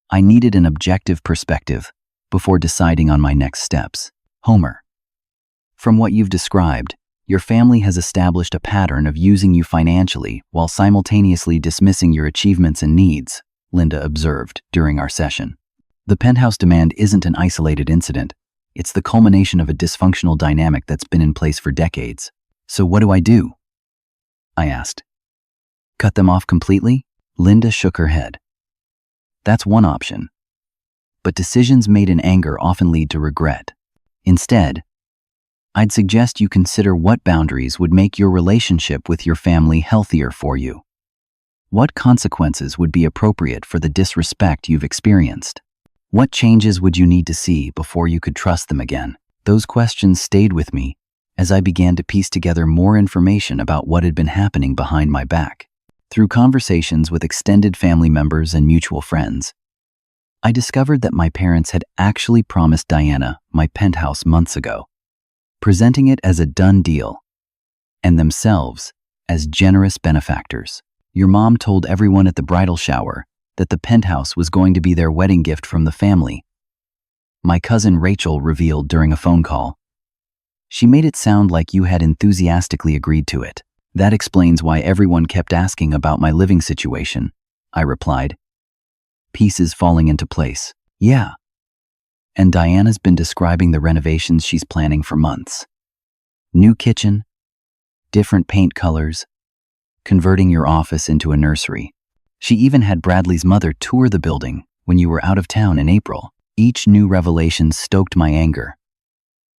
I needed an objective perspective before deciding on my next steps. Homer, from what you've described, your family has established a pattern of using you financially while simultaneously dismissing your achievements and needs, Linda observed during our session. The Penthouse demand isn't an isolated incident. It's the culmination of a dysfunctional dynamic that's been in place for decades. So what do I do? I asked. Cut them off completely? Linda shook her head. That's one option. But decisions made in anger often lead to regret. Instead, I'd suggest you consider what boundaries would make your relationship with your family healthier for you. What consequences would be appropriate for the disrespect you've experienced? What changes would you need to see before you could trust them again? Those questions stayed with me as I began to piece together more information about what had been happening behind my back. Through conversations with extended family members and mutual friends, I discovered that my parents had actually promised Diana my penthouse months ago, presenting it as a done deal, and themselves as generous benefactors. Your mom told everyone at the bridal shower that the penthouse was going to be their wedding gift from the family, my cousin Rachel revealed during a phone call. She made it sound like you had enthusiastically agreed to it. That explains why everyone kept asking about my living situation, I replied, pieces falling into place. Yeah. And Diana's been describing the renovations she's planning for months. New kitchen, different paint colors, converting your office into a nursery. She even had Bradley's mother tour the building when you were out of town in April. Each new revelation stoked my anger.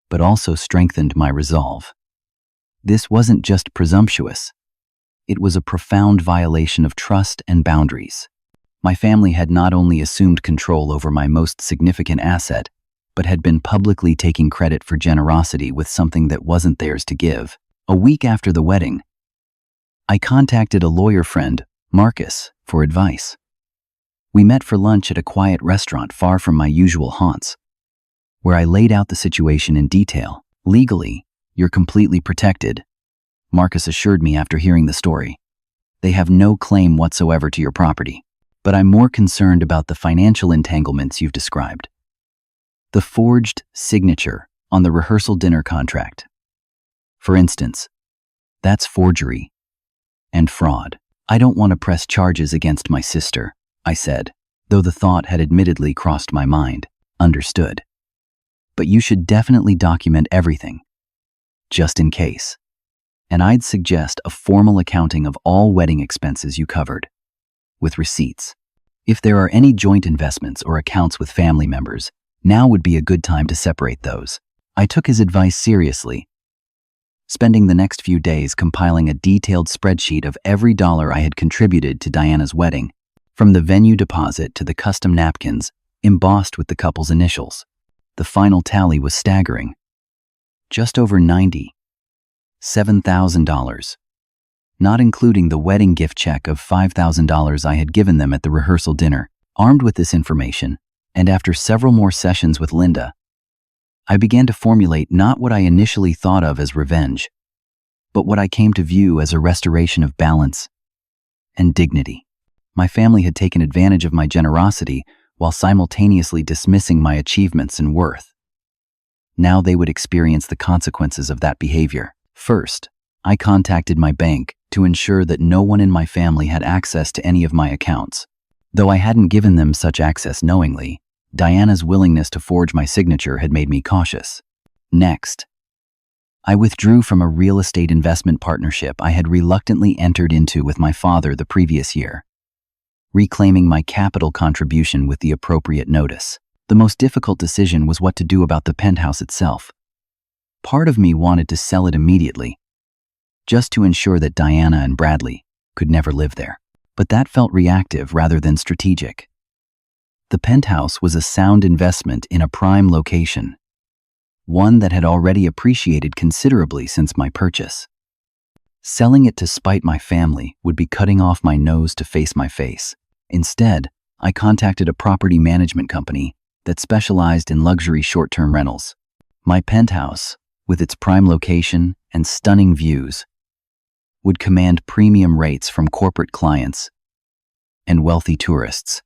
but also strengthened my resolve. This wasn't just presumptuous. It was a profound violation of trust and boundaries. My family had not only assumed control over my most significant asset, but had been publicly taking credit for generosity with something that wasn't theirs to give. A week after the wedding, I contacted a lawyer friend, Marcus, for advice. We met for lunch at a quiet restaurant far from my usual haunts, where I laid out the situation in detail. Legally, you're completely protected, Marcus assured me after hearing the story. They have no claim whatsoever to your property, but I'm more concerned about the financial entanglements you've described. The forged signature on the rehearsal dinner contract. For instance, that's forgery and fraud. I don't want to press charges against my sister, I said, though the thought had admittedly crossed my mind. Understood. But you should definitely document everything, just in case. And I'd suggest a formal accounting of all wedding expenses you covered, with receipts. If there are any joint investments or accounts with family members, now would be a good time to separate those. I took his advice seriously, spending the next few days compiling a detailed spreadsheet of every dollar I had contributed to Diana's wedding, from the venue deposit to the custom napkins embossed with the couple's initials. The final tally was staggering. Just over $97,000, not including the wedding gift check of $5,000 I had given them at the rehearsal dinner. Armed with this information, and after several more sessions with Linda, I began to formulate not what I initially thought of as revenge, but what I came to view as a restoration of balance and dignity. My family had taken advantage of my generosity while simultaneously dismissing my achievements and worth. Now they would experience the consequences of that behavior. First, I contacted my bank to ensure that no one in my family had access to any of my accounts. Though I hadn't given them such access knowingly, Diana's willingness to forge my signature had made me cautious. Next, I withdrew from a real estate investment partnership I had reluctantly entered into with my father the previous year, reclaiming my capital contribution with the appropriate notice. The most difficult decision was what to do about the penthouse itself. Part of me wanted to sell it immediately, just to ensure that Diana and Bradley could never live there. But that felt reactive rather than strategic. The penthouse was a sound investment in a prime location, one that had already appreciated considerably since my purchase. Selling it to spite my family would be cutting off my nose to face my face. Instead, I contacted a property management company that specialized in luxury short-term rentals. My penthouse, with its prime location and stunning views, would command premium rates from corporate clients and wealthy tourists.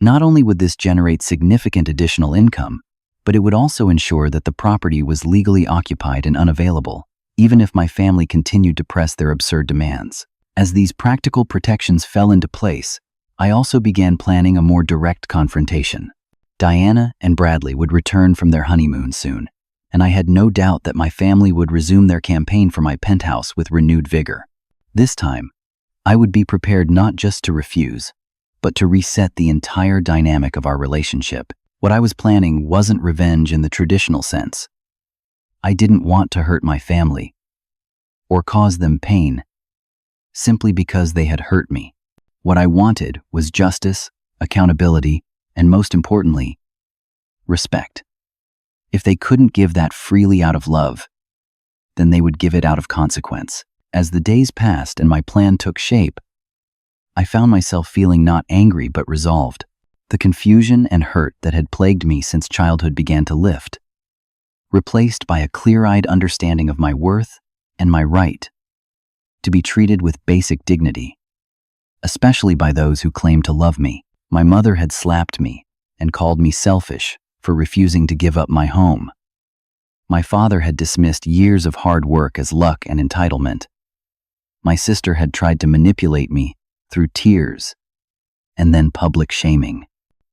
Not only would this generate significant additional income, but it would also ensure that the property was legally occupied and unavailable, even if my family continued to press their absurd demands. As these practical protections fell into place, I also began planning a more direct confrontation. Diana and Bradley would return from their honeymoon soon, and I had no doubt that my family would resume their campaign for my penthouse with renewed vigor. This time, I would be prepared not just to refuse, but to reset the entire dynamic of our relationship. What I was planning wasn't revenge in the traditional sense. I didn't want to hurt my family or cause them pain simply because they had hurt me. What I wanted was justice, accountability, and most importantly, respect. If they couldn't give that freely out of love, then they would give it out of consequence. As the days passed and my plan took shape, I found myself feeling not angry but resolved. The confusion and hurt that had plagued me since childhood began to lift, replaced by a clear-eyed understanding of my worth and my right to be treated with basic dignity, especially by those who claimed to love me. My mother had slapped me and called me selfish for refusing to give up my home. My father had dismissed years of hard work as luck and entitlement. My sister had tried to manipulate me through tears and then public shaming.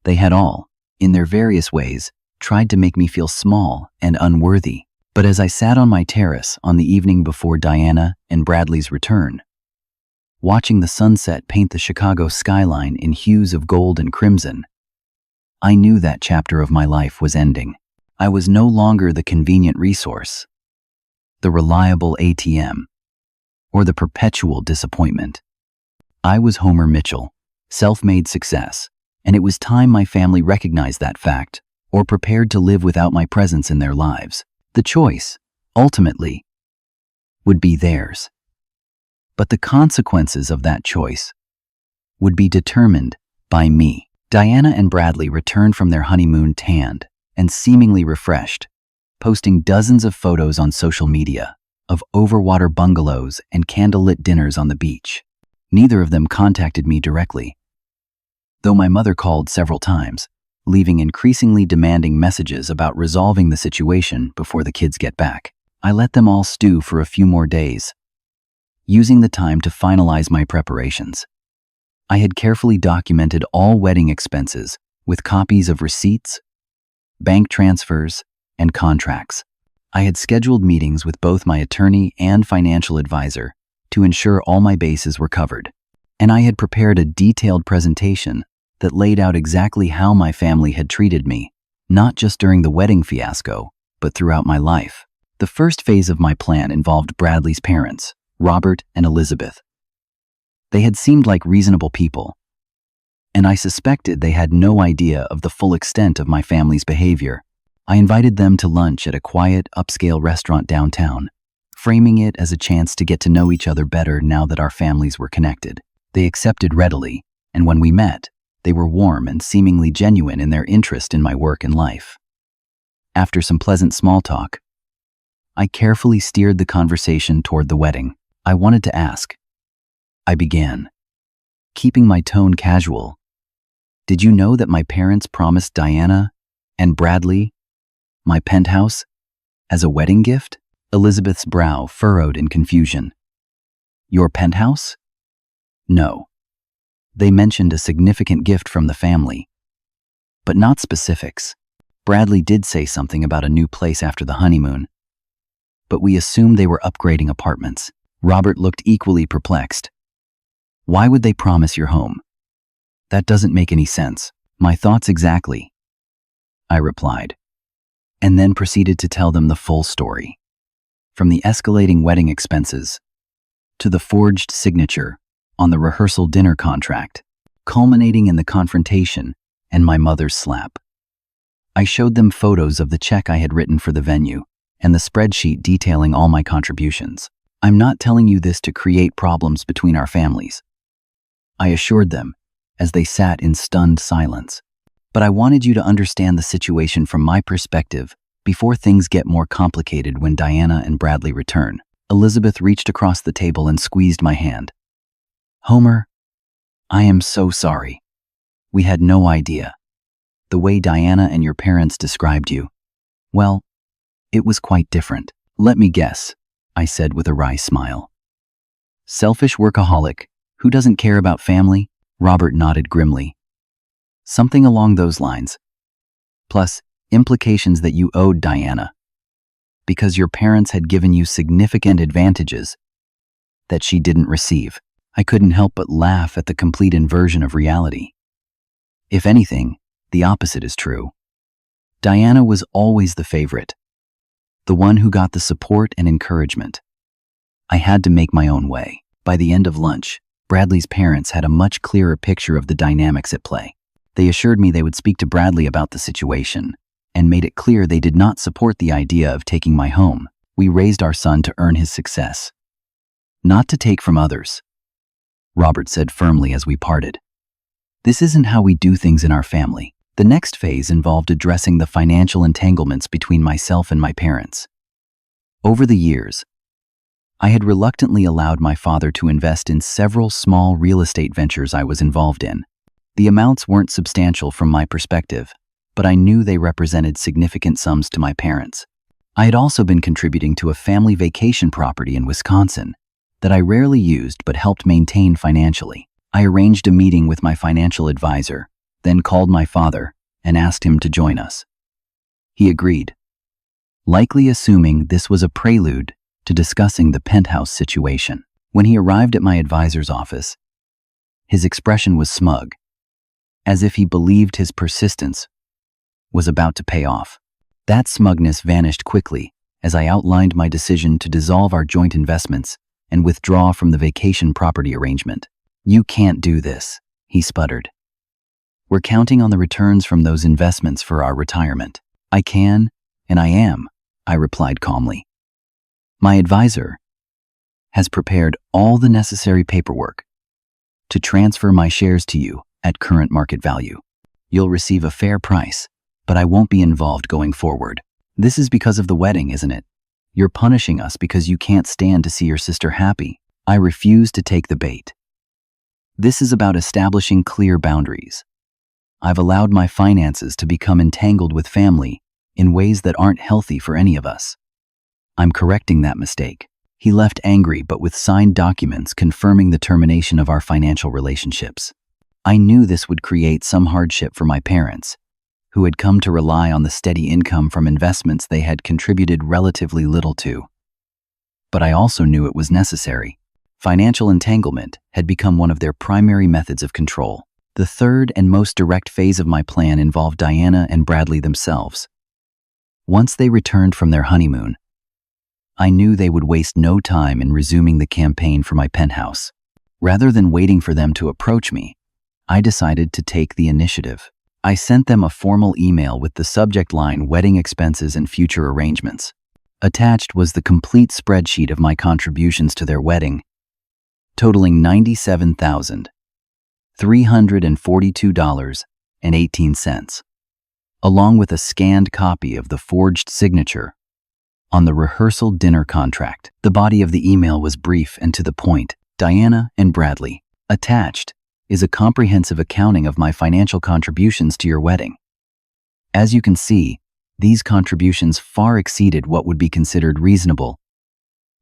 They had all, in their various ways, tried to make me feel small and unworthy. But as I sat on my terrace on the evening before Diana and Bradley's return, watching the sunset paint the Chicago skyline in hues of gold and crimson, I knew that chapter of my life was ending. I was no longer the convenient resource, the reliable ATM, or the perpetual disappointment. I was Homer Mitchell, self-made success, and it was time my family recognized that fact or prepared to live without my presence in their lives. The choice, ultimately, would be theirs. But the consequences of that choice would be determined by me. Diana and Bradley returned from their honeymoon tanned and seemingly refreshed, posting dozens of photos on social media of overwater bungalows and candlelit dinners on the beach. Neither of them contacted me directly, though my mother called several times, leaving increasingly demanding messages about resolving the situation before the kids get back. I let them all stew for a few more days, using the time to finalize my preparations. I had carefully documented all wedding expenses with copies of receipts, bank transfers, and contracts. I had scheduled meetings with both my attorney and financial advisor to ensure all my bases were covered, and I had prepared a detailed presentation that laid out exactly how my family had treated me, not just during the wedding fiasco, but throughout my life. The first phase of my plan involved Bradley's parents, Robert and Elizabeth. They had seemed like reasonable people, and I suspected they had no idea of the full extent of my family's behavior. I invited them to lunch at a quiet, upscale restaurant downtown, framing it as a chance to get to know each other better now that our families were connected. They accepted readily, and when we met, they were warm and seemingly genuine in their interest in my work and life. After some pleasant small talk, I carefully steered the conversation toward the wedding. I wanted to ask. I began, keeping my tone casual. Did you know that my parents promised Diana and Bradley my penthouse as a wedding gift? Elizabeth's brow furrowed in confusion. Your penthouse? No. They mentioned a significant gift from the family, but not specifics. Bradley did say something about a new place after the honeymoon, but we assumed they were upgrading apartments. Robert looked equally perplexed. Why would they promise your home? That doesn't make any sense. My thoughts exactly, I replied, and then proceeded to tell them the full story. From the escalating wedding expenses to the forged signature on the rehearsal dinner contract, culminating in the confrontation and my mother's slap. I showed them photos of the check I had written for the venue and the spreadsheet detailing all my contributions. I'm not telling you this to create problems between our families, I assured them as they sat in stunned silence. But I wanted you to understand the situation from my perspective before things get more complicated when Diana and Bradley return. Elizabeth reached across the table and squeezed my hand. Homer, I am so sorry. We had no idea. The way Diana and your parents described you, well, it was quite different. Let me guess, I said with a wry smile. Selfish workaholic, who doesn't care about family? Robert nodded grimly. Something along those lines. Plus, implications that you owed Diana, because your parents had given you significant advantages that she didn't receive. I couldn't help but laugh at the complete inversion of reality. If anything, the opposite is true. Diana was always the favorite, the one who got the support and encouragement. I had to make my own way. By the end of lunch, Bradley's parents had a much clearer picture of the dynamics at play. They assured me they would speak to Bradley about the situation and made it clear they did not support the idea of taking my home. We raised our son to earn his success, not to take from others, Robert said firmly as we parted. This isn't how we do things in our family. The next phase involved addressing the financial entanglements between myself and my parents. Over the years, I had reluctantly allowed my father to invest in several small real estate ventures I was involved in. The amounts weren't substantial from my perspective, but I knew they represented significant sums to my parents. I had also been contributing to a family vacation property in Wisconsin that I rarely used but helped maintain financially. I arranged a meeting with my financial advisor, then called my father and asked him to join us. He agreed, likely assuming this was a prelude to discussing the penthouse situation. When he arrived at my advisor's office, his expression was smug, as if he believed his persistence was about to pay off. That smugness vanished quickly as I outlined my decision to dissolve our joint investments and withdraw from the vacation property arrangement. "You can't do this," he sputtered. "We're counting on the returns from those investments for our retirement." "I can, and I am," I replied calmly. "My advisor has prepared all the necessary paperwork to transfer my shares to you at current market value. You'll receive a fair price, but I won't be involved going forward. This is because of the wedding, isn't it? You're punishing us because you can't stand to see your sister happy." I refuse to take the bait. "This is about establishing clear boundaries. I've allowed my finances to become entangled with family in ways that aren't healthy for any of us. I'm correcting that mistake." He left angry but with signed documents confirming the termination of our financial relationships. I knew this would create some hardship for my parents, who had come to rely on the steady income from investments they had contributed relatively little to. But I also knew it was necessary. Financial entanglement had become one of their primary methods of control. The third and most direct phase of my plan involved Diana and Bradley themselves. Once they returned from their honeymoon, I knew they would waste no time in resuming the campaign for my penthouse. Rather than waiting for them to approach me, I decided to take the initiative. I sent them a formal email with the subject line "Wedding Expenses and Future Arrangements." Attached was the complete spreadsheet of my contributions to their wedding, totaling $97,342.18, along with a scanned copy of the forged signature on the rehearsal dinner contract. The body of the email was brief and to the point. "Diana and Bradley, attached is a comprehensive accounting of my financial contributions to your wedding. As you can see, these contributions far exceeded what would be considered reasonable,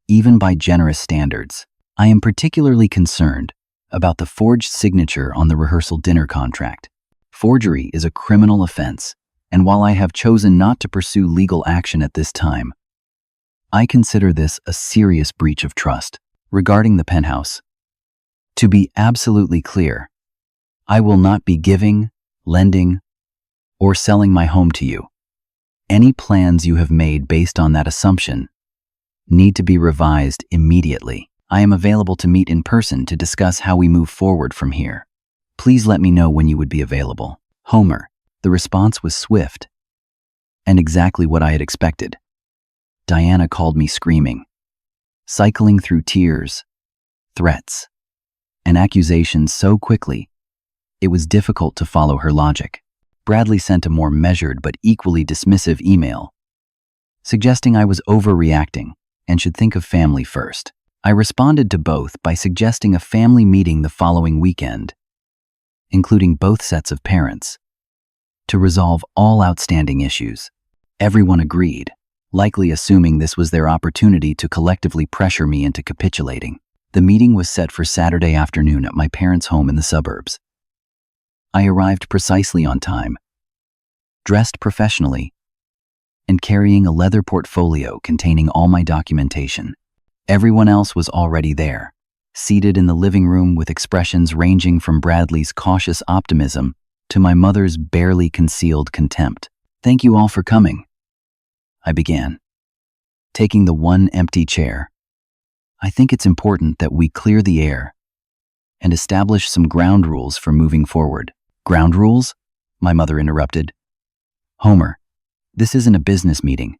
even by generous standards. I am particularly concerned about the forged signature on the rehearsal dinner contract. Forgery is a criminal offense, and while I have chosen not to pursue legal action at this time, I consider this a serious breach of trust. Regarding the penthouse, to be absolutely clear, I will not be giving, lending, or selling my home to you. Any plans you have made based on that assumption need to be revised immediately. I am available to meet in person to discuss how we move forward from here. Please let me know when you would be available. Homer." The response was swift and exactly what I had expected. Diana called me screaming, cycling through tears, threats, and accusations so quickly, it was difficult to follow her logic. Bradley sent a more measured but equally dismissive email, suggesting I was overreacting and should think of family first. I responded to both by suggesting a family meeting the following weekend, including both sets of parents, to resolve all outstanding issues. Everyone agreed, likely assuming this was their opportunity to collectively pressure me into capitulating. The meeting was set for Saturday afternoon at my parents' home in the suburbs. I arrived precisely on time, dressed professionally, and carrying a leather portfolio containing all my documentation. Everyone else was already there, seated in the living room with expressions ranging from Bradley's cautious optimism to my mother's barely concealed contempt. "Thank you all for coming," I began, taking the one empty chair. "I think it's important that we clear the air and establish some ground rules for moving forward." "Ground rules?" my mother interrupted. "Homer, this isn't a business meeting.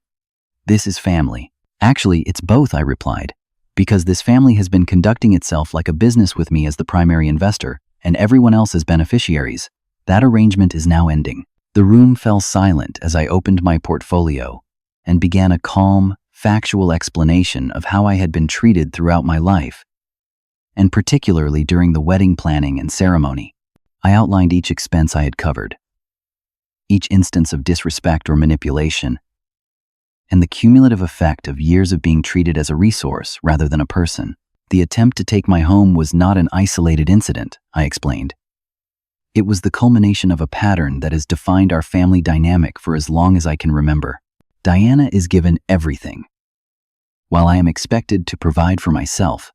This is family." "Actually, it's both," I replied, "because this family has been conducting itself like a business with me as the primary investor and everyone else as beneficiaries. That arrangement is now ending." The room fell silent as I opened my portfolio and began a calm, factual explanation of how I had been treated throughout my life, and particularly during the wedding planning and ceremony. I outlined each expense I had covered, each instance of disrespect or manipulation, and the cumulative effect of years of being treated as a resource rather than a person. The attempt to take my home was not an isolated incident, I explained. It was the culmination of a pattern that has defined our family dynamic for as long as I can remember. Diana is given everything, while I am expected to provide for myself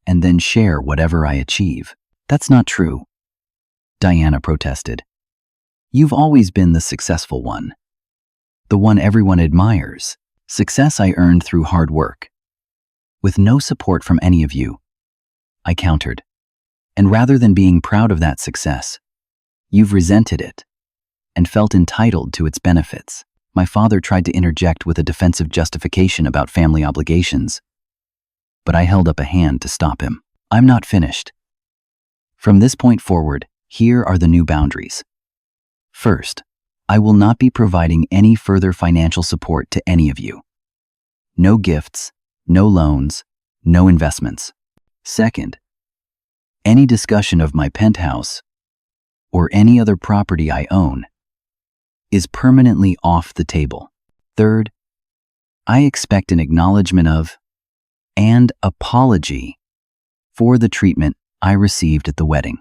and then share whatever I achieve. "That's not true," Diana protested. "You've always been the successful one. the one everyone admires. Success I earned through hard work. With no support from any of you, I countered. And rather than being proud of that success, you've resented it and felt entitled to its benefits. My father tried to interject with a defensive justification about family obligations, but I held up a hand to stop him. I'm not finished. From this point forward, here are the new boundaries. First, I will not be providing any further financial support to any of you. No gifts, no loans, no investments. Second, any discussion of my penthouse or any other property I own is permanently off the table. Third, I expect an acknowledgement of and apology for the treatment I received at the wedding,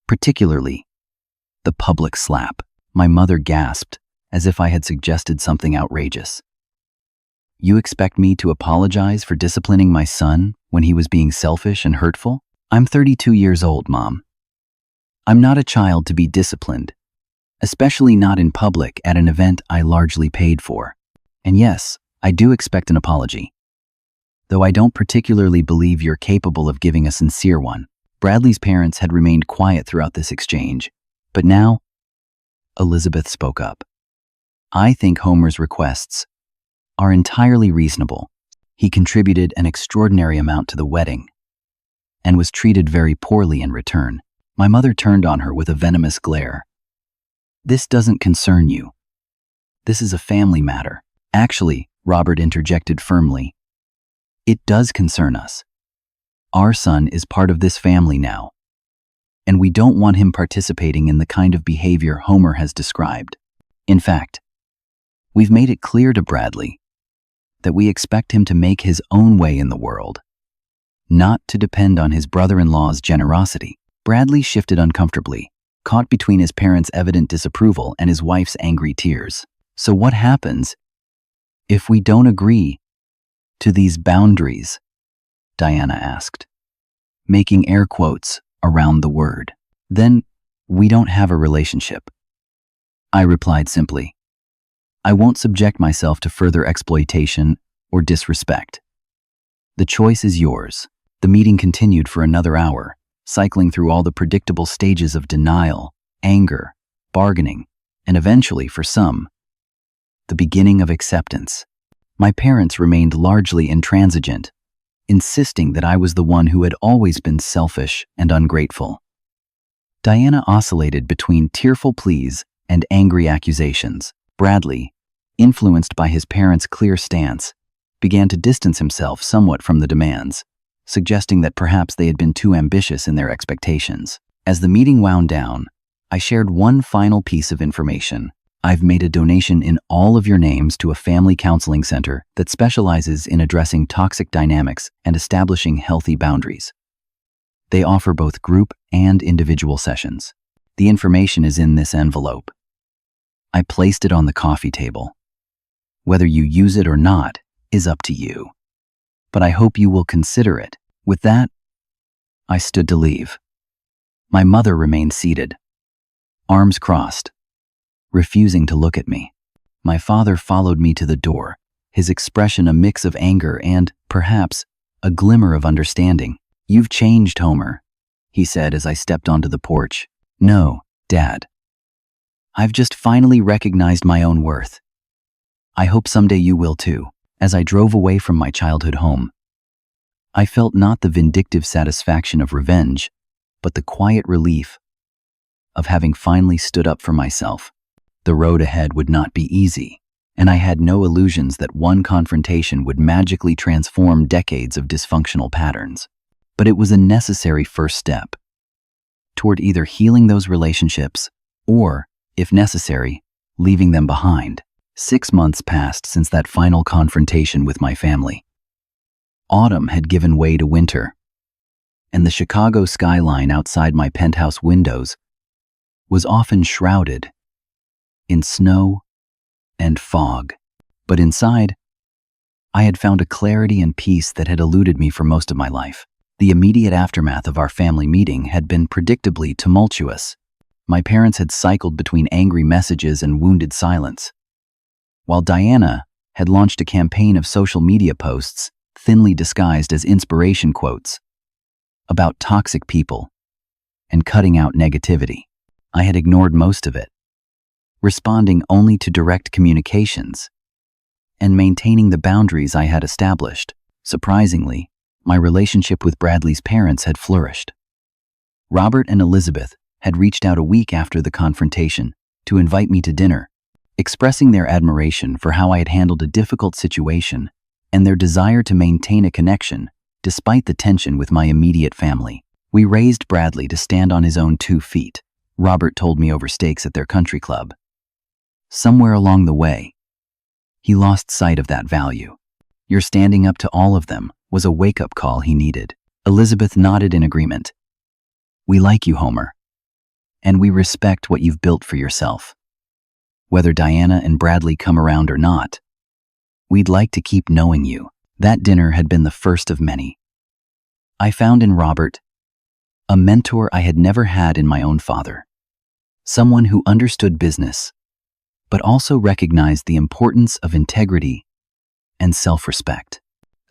particularly the public slap. My mother gasped as if I had suggested something outrageous. You expect me to apologize for disciplining my son when he was being selfish and hurtful? I'm 32 years old, Mom. I'm not a child to be disciplined, especially not in public at an event I largely paid for. And yes, I do expect an apology, though I don't particularly believe you're capable of giving a sincere one. Bradley's parents had remained quiet throughout this exchange, but now Elizabeth spoke up. I think Homer's requests are entirely reasonable. He contributed an extraordinary amount to the wedding and was treated very poorly in return. My mother turned on her with a venomous glare. This doesn't concern you. This is a family matter. Actually, Robert interjected firmly, it does concern us. Our son is part of this family now, and we don't want him participating in the kind of behavior Homer has described. In fact, we've made it clear to Bradley that we expect him to make his own way in the world, not to depend on his brother-in-law's generosity. Bradley shifted uncomfortably, caught between his parents' evident disapproval and his wife's angry tears. So what happens if we don't agree to these boundaries? Diana asked, making air quotes around the word. Then we don't have a relationship. I replied simply. I won't subject myself to further exploitation or disrespect. The choice is yours. The meeting continued for another hour, cycling through all the predictable stages of denial, anger, bargaining, and eventually, for some, the beginning of acceptance. My parents remained largely intransigent, insisting that I was the one who had always been selfish and ungrateful. Diana oscillated between tearful pleas and angry accusations. Bradley, influenced by his parents' clear stance, began to distance himself somewhat from the demands, suggesting that perhaps they had been too ambitious in their expectations. As the meeting wound down, I shared one final piece of information. I've made a donation in all of your names to a family counseling center that specializes in addressing toxic dynamics and establishing healthy boundaries. They offer both group and individual sessions. The information is in this envelope. I placed it on the coffee table. Whether you use it or not is up to you, but I hope you will consider it. With that, I stood to leave. My mother remained seated, arms crossed, refusing to look at me. My father followed me to the door, his expression a mix of anger and, perhaps, a glimmer of understanding. You've changed, Homer, he said as I stepped onto the porch. No, Dad. I've just finally recognized my own worth. I hope someday you will too. As I drove away from my childhood home, I felt not the vindictive satisfaction of revenge, but the quiet relief of having finally stood up for myself. The road ahead would not be easy, and I had no illusions that one confrontation would magically transform decades of dysfunctional patterns. But it was a necessary first step toward either healing those relationships or, if necessary, leaving them behind. 6 months passed since that final confrontation with my family. Autumn had given way to winter, and the Chicago skyline outside my penthouse windows was often shrouded in snow and fog. But inside, I had found a clarity and peace that had eluded me for most of my life. The immediate aftermath of our family meeting had been predictably tumultuous. My parents had cycled between angry messages and wounded silence. while Diana had launched a campaign of social media posts, thinly disguised as inspiration quotes, about toxic people and cutting out negativity. I had ignored most of it, responding only to direct communications and maintaining the boundaries I had established. Surprisingly, my relationship with Bradley's parents had flourished. Robert and Elizabeth had reached out a week after the confrontation to invite me to dinner, expressing their admiration for how I had handled a difficult situation and their desire to maintain a connection despite the tension with my immediate family. We raised Bradley to stand on his own 2 feet, Robert told me over steaks at their country club. Somewhere along the way, he lost sight of that value. Your standing up to all of them was a wake-up call he needed. Elizabeth nodded in agreement. We like you, Homer, and we respect what you've built for yourself. Whether Diana and Bradley come around or not, we'd like to keep knowing you. That dinner had been the first of many. I found in Robert a mentor I had never had in my own father. Someone who understood business, but also recognized the importance of integrity and self-respect.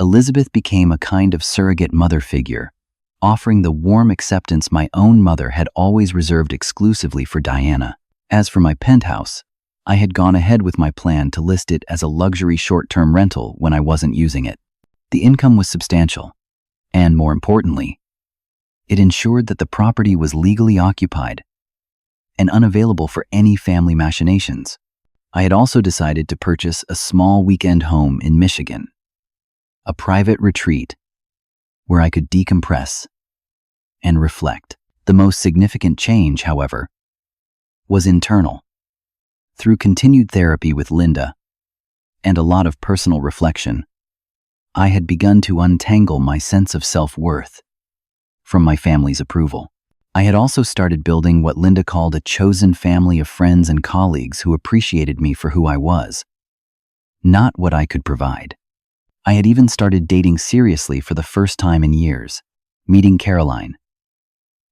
Elizabeth became a kind of surrogate mother figure, offering the warm acceptance my own mother had always reserved exclusively for Diana. As for my penthouse, I had gone ahead with my plan to list it as a luxury short-term rental when I wasn't using it. The income was substantial, and more importantly, it ensured that the property was legally occupied and unavailable for any family machinations. I had also decided to purchase a small weekend home in Michigan, a private retreat where I could decompress and reflect. The most significant change, however, was internal. Through continued therapy with Linda and a lot of personal reflection, I had begun to untangle my sense of self-worth from my family's approval. I had also started building what Linda called a chosen family of friends and colleagues who appreciated me for who I was, not what I could provide. I had even started dating seriously for the first time in years, meeting Caroline,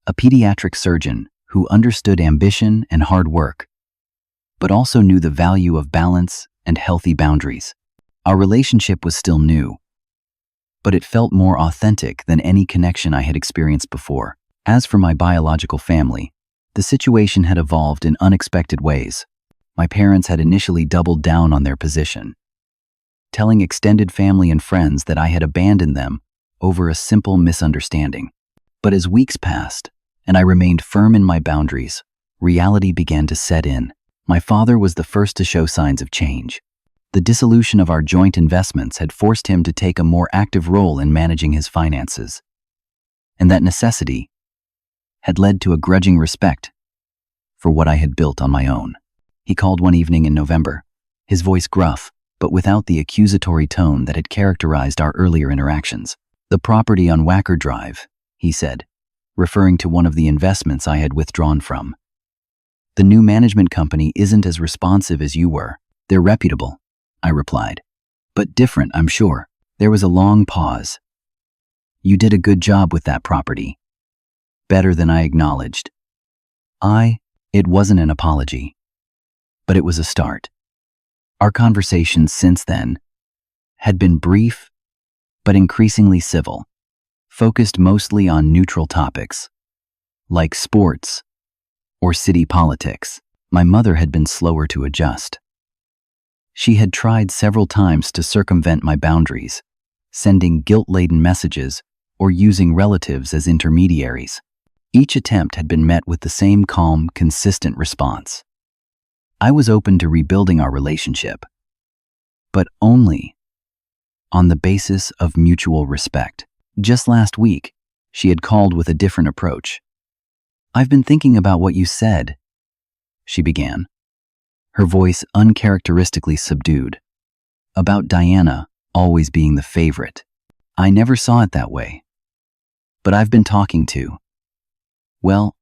a pediatric surgeon who understood ambition and hard work, but also knew the value of balance and healthy boundaries. Our relationship was still new, but it felt more authentic than any connection I had experienced before. As for my biological family, the situation had evolved in unexpected ways. My parents had initially doubled down on their position, telling extended family and friends that I had abandoned them over a simple misunderstanding. But as weeks passed, and I remained firm in my boundaries, reality began to set in. My father was the first to show signs of change. The dissolution of our joint investments had forced him to take a more active role in managing his finances, and that necessity had led to a grudging respect for what I had built on my own. He called one evening in November, his voice gruff, but without the accusatory tone that had characterized our earlier interactions. The property on Wacker Drive, he said, referring to one of the investments I had withdrawn from. The new management company isn't as responsive as you were. They're reputable, I replied. But different, I'm sure. There was a long pause. You did a good job with that property. Better than I acknowledged. It wasn't an apology, but it was a start. Our conversations since then had been brief, but increasingly civil, focused mostly on neutral topics, like sports or city politics. My mother had been slower to adjust. She had tried several times to circumvent my boundaries, sending guilt-laden messages or using relatives as intermediaries. Each attempt had been met with the same calm, consistent response. I was open to rebuilding our relationship, but only on the basis of mutual respect. Just last week, she had called with a different approach. I've been thinking about what you said, she began, her voice uncharacteristically subdued, about Diana always being the favorite. I never saw it that way. But I've been talking to. Well,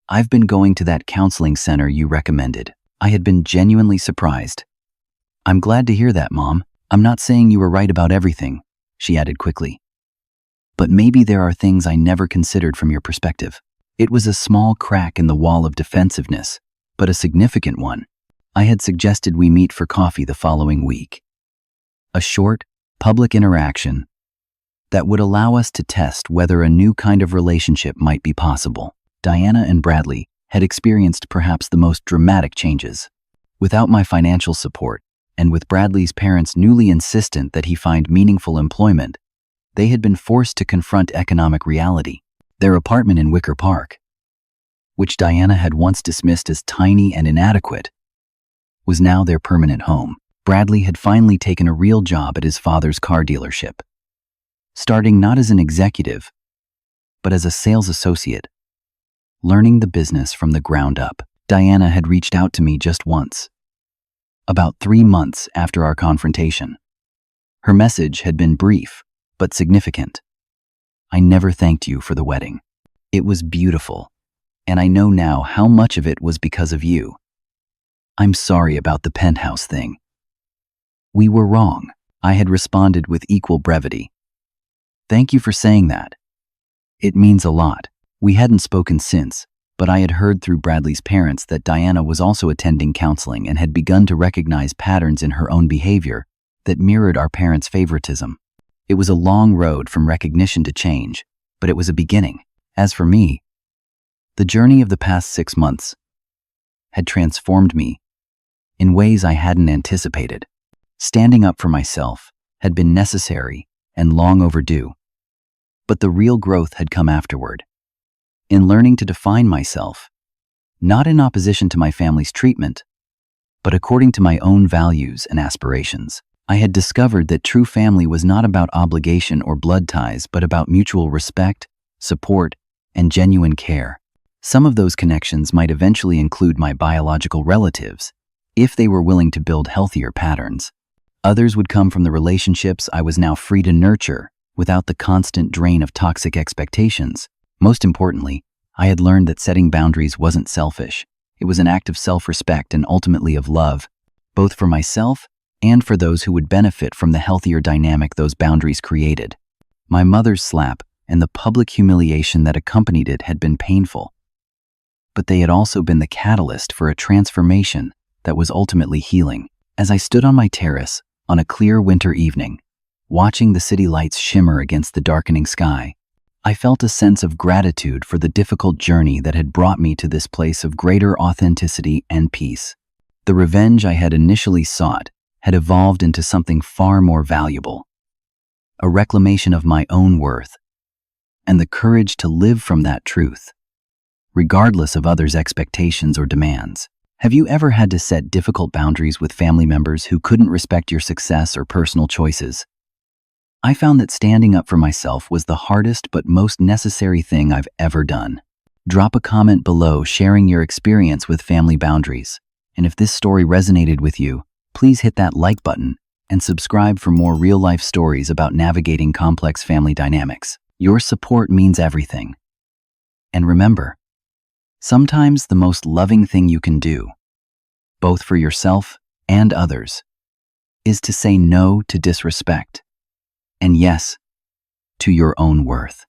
I've been going to that counseling center you recommended. I had been genuinely surprised. I'm glad to hear that, Mom. I'm not saying you were right about everything, she added quickly. But maybe there are things I never considered from your perspective. It was a small crack in the wall of defensiveness, but a significant one. I had suggested we meet for coffee the following week. A short, public interaction that would allow us to test whether a new kind of relationship might be possible. Diana and Bradley had experienced perhaps the most dramatic changes. Without my financial support, and with Bradley's parents newly insistent that he find meaningful employment, they had been forced to confront economic reality. Their apartment in Wicker Park, which Diana had once dismissed as tiny and inadequate, was now their permanent home. Bradley had finally taken a real job at his father's car dealership, starting not as an executive, but as a sales associate, learning the business from the ground up. Diana had reached out to me just once, about 3 months after our confrontation. Her message had been brief, but significant. I never thanked you for the wedding. It was beautiful, and I know now how much of it was because of you. I'm sorry about the Penthouse thing. We were wrong, I had responded with equal brevity. Thank you for saying that. It means a lot. We hadn't spoken since, but I had heard through Bradley's parents that Diana was also attending counseling and had begun to recognize patterns in her own behavior that mirrored our parents' favoritism. It was a long road from recognition to change, but it was a beginning. As for me, the journey of the past 6 months had transformed me in ways I hadn't anticipated. Standing up for myself had been necessary and long overdue, but the real growth had come afterward. In learning to define myself, not in opposition to my family's treatment, but according to my own values and aspirations, I had discovered that true family was not about obligation or blood ties, but about mutual respect, support, and genuine care. Some of those connections might eventually include my biological relatives, if they were willing to build healthier patterns. Others would come from the relationships I was now free to nurture without the constant drain of toxic expectations. Most importantly, I had learned that setting boundaries wasn't selfish. It was an act of self-respect and ultimately of love, both for myself and for those who would benefit from the healthier dynamic those boundaries created. My mother's slap and the public humiliation that accompanied it had been painful, but they had also been the catalyst for a transformation that was ultimately healing. As I stood on my terrace on a clear winter evening, watching the city lights shimmer against the darkening sky, I felt a sense of gratitude for the difficult journey that had brought me to this place of greater authenticity and peace. The revenge I had initially sought had evolved into something far more valuable, a reclamation of my own worth, and the courage to live from that truth, regardless of others' expectations or demands. Have you ever had to set difficult boundaries with family members who couldn't respect your success or personal choices? I found that standing up for myself was the hardest but most necessary thing I've ever done. Drop a comment below sharing your experience with family boundaries. And if this story resonated with you, please hit that like button and subscribe for more real-life stories about navigating complex family dynamics. Your support means everything. And remember, sometimes the most loving thing you can do, both for yourself and others, is to say no to disrespect, and yes, to your own worth.